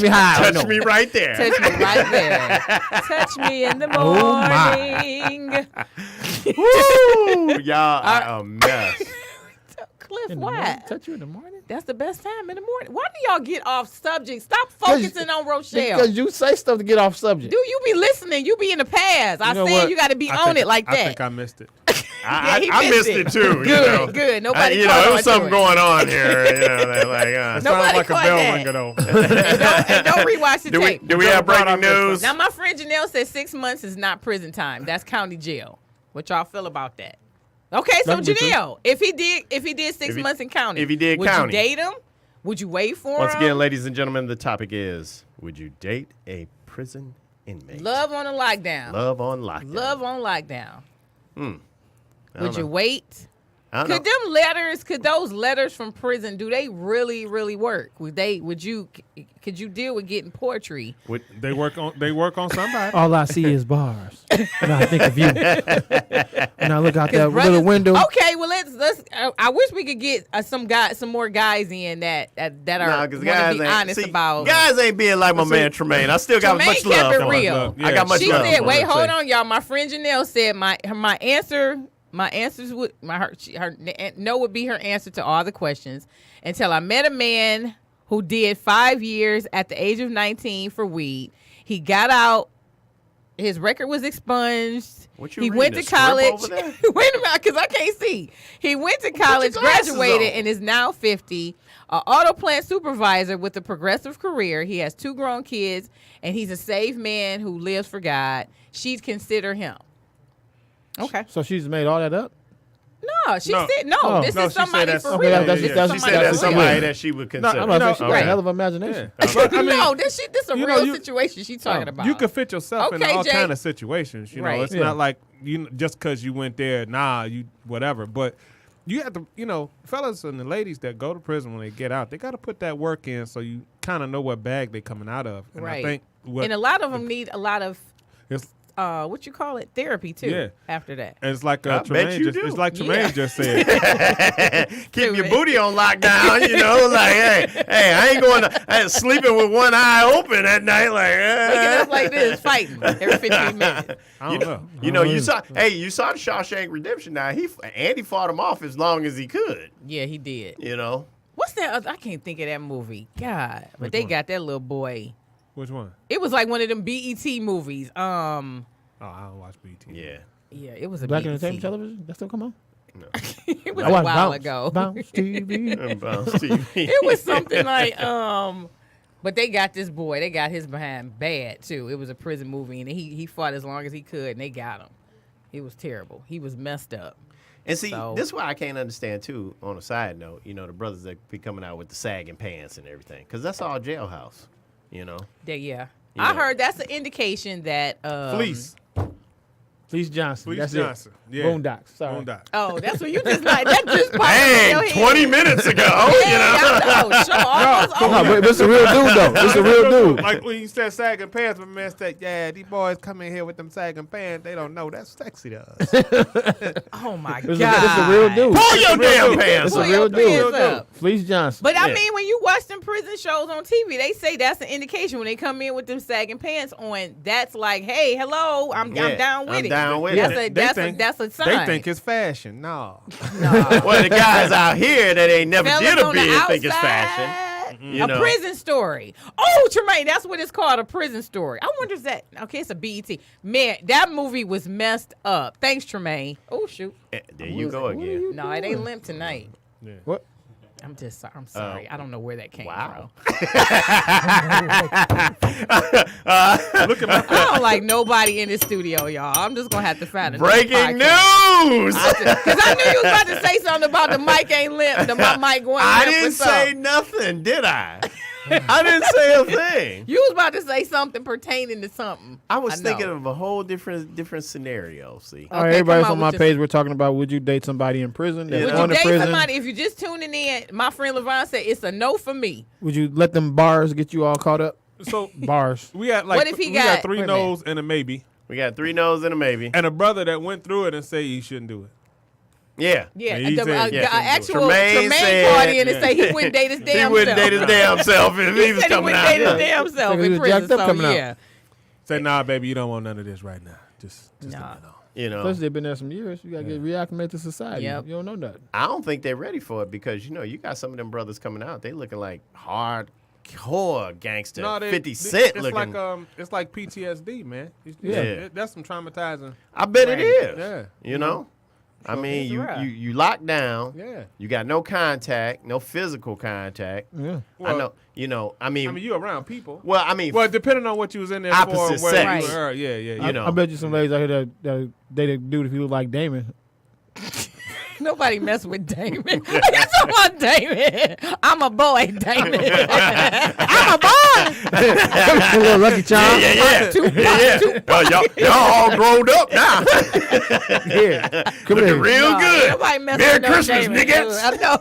me how. I Touch know. me right there. Touch me right there. Touch me in the Oh, my. morning. Woo! Y'all are a mess. Cliff, In the what? morning? Touch you in the morning? That's the best time in the morning. Why do y'all get off subject? Stop focusing on Rochelle. Because you say stuff to get off subject. Do you be listening? You be in the past. I know said what? you got to be I on think- it like I that. think I missed it. I missed it too. Good, good. Nobody caught there on was to something it. going on here. They're like, Sounds Nobody like a caught bell that. ringer though. and don't rewatch the tape. do we have breaking news? Now, my friend Janelle said 6 months is not prison time. That's county jail. What y'all feel about that? Okay, so That can be true. Janelle, if he did 6 months in county, if he did would county. you date him? Would you wait for Once him? again, ladies and gentlemen, the topic is: would you date a prison inmate? Love on a lockdown. Love on lockdown. Love on lockdown. I Would don't you know. wait? I don't know. Could those letters from prison, do they really, really work? Could you deal with getting poetry? They work on somebody. All I see is bars. And I think of you. And I look out that 'Cause little brothers- window. Okay, well let's. I wish we could get some more guys in that are Nah, want 'cause to guys be ain't honest see, about. guys ain't being like my man Tremaine. I still got Tremaine much kept love. it for him. real. Yeah. I got much She love. said, for "Wait, him. hold on, y'all." My friend Janelle said my answers would her no would be her answer to all the questions until I met a man who did 5 years at the age of 19 for weed. He got out. His record was expunged. What you He reading, went a to script college. over there? Wait a minute, because I can't see. He went to college, your glasses graduated, on. and is now 50. An auto plant supervisor with a progressive career. He has 2 grown kids, and he's a saved man who lives for God. She'd consider him. Okay. So she's made all that up? No, she No. said no. Oh. This No, is she said somebody that's- for okay, real. that's- This is that's- She somebody said that's for real. somebody that she would No, consider. I'm not saying she got Okay. a hell of imagination. Yeah. But, I mean, No, this is a you real know, you- situation she's talking about. You could fit yourself in Okay, all Jay. kind of situations. You know, Right. it's Yeah. not like just because you went there, you whatever. But you have to, fellas and the ladies that go to prison when they get out, they got to put that work in so you kind of know what bag they coming out of. And Right. I think And a lot of them need a lot of it's, what you call it, therapy too. Yeah. After that. and it's like I bet Tremaine you just, do. it's like Tremaine Yeah. just said. Keep your Right. booty on lockdown, like, hey, I ain't going to sleeping with one eye open at night, like, Waking up like this, fighting every 15 minutes. I don't know. you saw the Shawshank Redemption. Now Andy fought him off as long as he could, Yeah, he did. What's What's that other? I can't think of that movie. God, but Which they one? got that little boy. Which one? It was like one of them BET movies. Oh, I don't watch BT. Yeah. Yeah, it was a Black BET. Entertainment Television? That still come on? It was I a watch while Bounce. ago. Bounce TV. It was something like but they got this boy. They got his behind bad too. It was a prison movie, and he fought as long as he could, and they got him. It was terrible. He was messed up. And see, So- this is why I can't understand too. On a side note, the brothers that be coming out with the sagging pants and everything, because that's all jailhouse. Yeah. Yeah. I heard that's an indication that Fleece. Fleece Johnson. Fleece That's Johnson. it. Yeah. Boondocks. Sorry. Boondocks. Oh, that's what you just like. That just popped Hey, in your head. 20 minutes ago, Yeah, I know. Show almost No, over. but it's a real dude, though. It's a real dude. Like when you said sagging pants, my man said, yeah, these boys come in here with them sagging pants. They don't know that's sexy to us. Oh my It's God. a real dude. Pull your damn pants. It's a Pull real your dude. pants up. Fleece Johnson. But I Yeah. mean, when you watch them prison shows on TV, they say that's an indication when they come in with them sagging pants on. That's like, hey, hello, I'm Yeah, down with I'm it. down with that's it. that's a sign. They think it's fashion. No. Well, the guys out here that ain't never Fellas did a on the bid think it's outside, fashion. A prison story. Oh, Tremaine, that's what it's called, a prison story. I wonder if that. Okay, it's a BET. Man, that movie was messed up. Thanks, Tremaine. Oh shoot. There you go again. No, it ain't limp tonight. What? I'm just sorry. I'm sorry. I don't know where that came Wow. from. Look at my I don't like nobody in the studio, y'all. I'm just gonna have to find a Breaking news! Because I knew you was about to say something about the mic ain't limp, my mic going I limp or didn't something. say nothing, did I? I didn't say a thing. You was about to say something pertaining to something. I was know. thinking of a whole different scenario. See, All right, Okay, everybody's come on on my with page. We're talking about would you date somebody in prison? Yeah. Would Going you to date prison? somebody if you just tuning in? My friend LeVon said it's a no for me. Would you let them bars get you all caught up? So Bars. we got like What if he we got- got 3 wait a minute. no's and a maybe, we got 3 no's and a maybe. and a brother that went through it and say he shouldn't do it. Yeah. Yeah, Yeah, he the, said- yeah, actual Tremaine Tremaine said- party and say he wouldn't date his damn He wouldn't self. date his damn self if he was said he coming wouldn't out. date his damn self He in was prison. jacked up So coming out. yeah, Say, nah, baby, you don't want none of this right now. Just Nah. let me know. You know, Especially they've been there some years. You got to get reacclimated to society. Yep. You don't know nothing. I don't think they're ready for it because you got some of them brothers coming out. They looking like hardcore gangster. No, 50 Cent it's looking. like it's like PTSD, man. Yeah. That's some traumatizing. I bet it is. Yeah. You know, I mean, it's you, rough. you locked down. Yeah. You got no contact, no physical contact. Yeah. I know. I mean, I mean, you around people. well, I mean, Well, depending on what you was in there Opposite for, where sex. you were, yeah. You know. I bet you some ladies out here that date a dude if you look like Damon. nobody mess with Damon. You talking about Damon? I'm a boy, Damon. I'm a boy. A little Lucky Charm. yeah. Y'all all grown up now. Yeah. Come Looking here. real good. Nobody mess Merry with no Christmas, Damon. niggas. I know.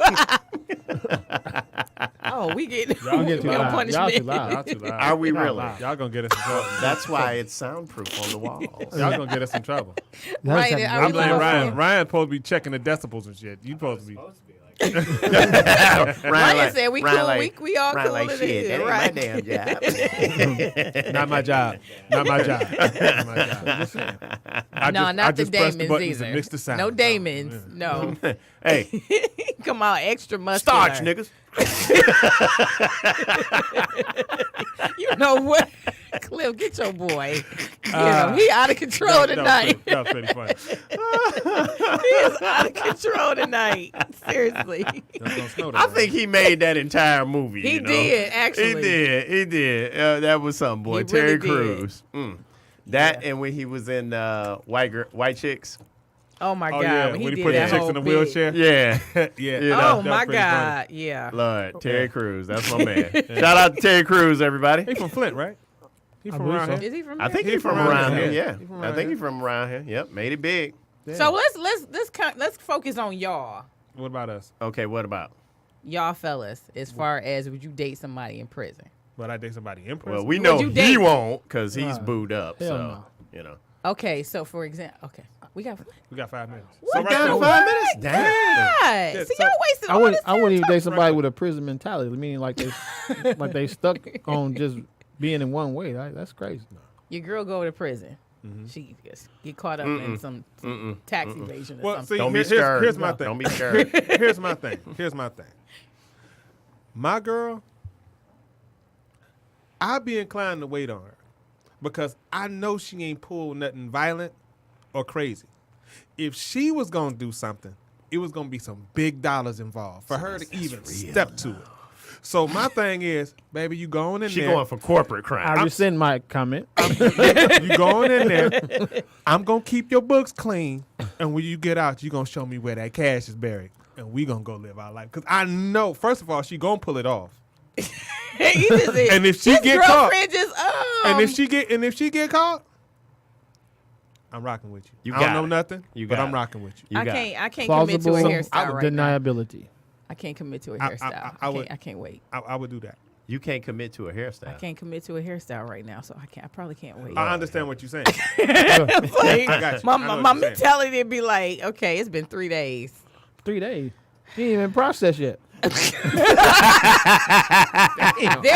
Oh, we get Y'all get too no loud. punishment. Y'all too loud. Y'all too loud. Are we Not really? loud. Y'all gonna get us in trouble. That's why it's soundproof on the walls. Y'all gonna get us in trouble. Right, That's are I we blame live? Ryan. Ryan's supposed to be checking the decibels and shit. You supposed to be. Ryan said we cool. We all Ryan cool like in shit. here, That ain't right? my damn job. Not my job. Not my job. Not my job. I No, just- not I the just press the Damons buttons and either. mix the sound. No Damons. No. Hey, Come on, extra muscular. starch, niggas. You know what? Cliff, get your boy. Get him. He out of control tonight. That was pretty funny. He is out of control tonight. Seriously. I think he made that entire movie. He you know? did, actually. He did. That was something, boy. He Terry really did. Crews. That and when he was in White Chicks. Oh my Oh God. yeah, when when he did put the that chicks whole in the bit. wheelchair. Yeah. Yeah. You know, Oh that was my pretty God. Yeah. Lord, Terry Crews. That's my man. Shout out to Terry Crews, everybody. He from Flint, right? He from believe around so. here. Is he from I think here? he's from from around around here. here. Yeah. He from I around think here. he's from around here. Yep. Made it big. So let's focus on y'all. What about us? Okay, what about? Y'all fellas, as far as would you date somebody in prison? But I date somebody in prison. Well, we Would know you he date? won't because he's Nah. booed up. Hell So, no. you know. Okay, so for example, we got We got 5 minutes. What right Down now, to 5 minutes? Damn. God. See, so- y'all wasted I all wouldn't. this I wouldn't even time. date somebody with a prison mentality, meaning like they stuck on just being in one way. That's crazy. Your girl go to prison. She gets get caught up in some tax evasion or Well, something. see, Don't be here's scared. my thing. Don't be scared. Here's my thing. Here's my thing. My girl, I'd be inclined to wait on her because I know she ain't pulled nothing violent or crazy. If she was gonna do something, it was gonna be some big dollars involved for her to even step to it. So my thing is, baby, you going in She there. going for corporate crime. I rescind my comment. You going in there. I'm going to keep your books clean. And when you get out, you going to show me where that cash is buried. And we going to go live our life. Because I know, first of all, she going to pull it off. He just is- And if she his get caught, girlfriend just and if she get caught, I'm rocking with you. You I don't got know it. nothing, You but got I'm it. rocking with you. I got can't commit to Plausible a hairstyle right now. deniability. I can't commit to a I- hairstyle. I would- I can't wait. I would do that. You can't commit to a hairstyle. I can't commit to a hairstyle right now, so I probably can't wait. I understand what you're saying. Like, I got you. my I know what my you're saying. mentality would be like, okay, it's been 3 days. 3 days. She ain't even processed yet. There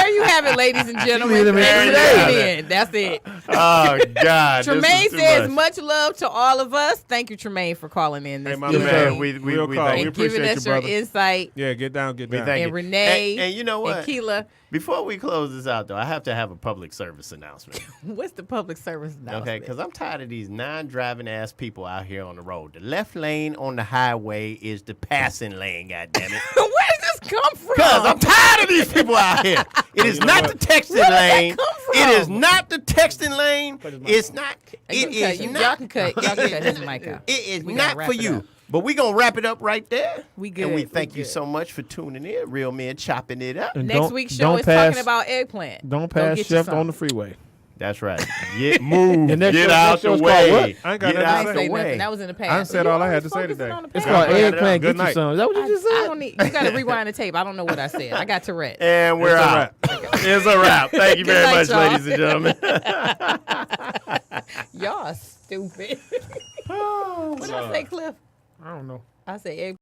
you have it, ladies and gentlemen. Wait a minute. Thanks for There you tuning have in. That's it. Oh, God. Tremaine this is too says much. much love to all of us. Thank you, Tremaine, for calling in this Hey, my evening man, man, we real we call. thank We you. and giving appreciate us you, your brother. insight. Yeah, get down. We thank And you. Renee And you know what? and Keela. Before we close this out, though, I have to have a public service announcement. What's the public service announcement? Okay, because I'm tired of these non-driving ass people out here on the road. The left lane on the highway is the passing lane, goddammit. Where does this come from? Because I'm tired of these people out here. It is not the texting Where did that lane. come It is from? not the texting lane. It's not. Hey, It is y'all not. can cut his mic out. It is We gotta not wrap for it you. up. But we gonna wrap it up right there. We good. And we We thank you good. so much for tuning in. Real Men chopping it up. And Next week's show is talking about eggplant. Don't Go pass get you Chef some. on the freeway. That's right. Move. And next Get show- out next the show is called what? way. I ain't got Get nothing to out say. the Say nothing. way. That was in the past. I done said You all I had always to say focusing today. on the It's past. called Good eggplant. Get you night. some. Is that what you just I said? don't need. You got to rewind the tape. I don't know what I said. I got Tourette. And we're It's a out. It's a wrap. Thank you very Good much, night, y'all. ladies and gentlemen. Y'all stupid. What I say, Cliff? I don't know. I say egg.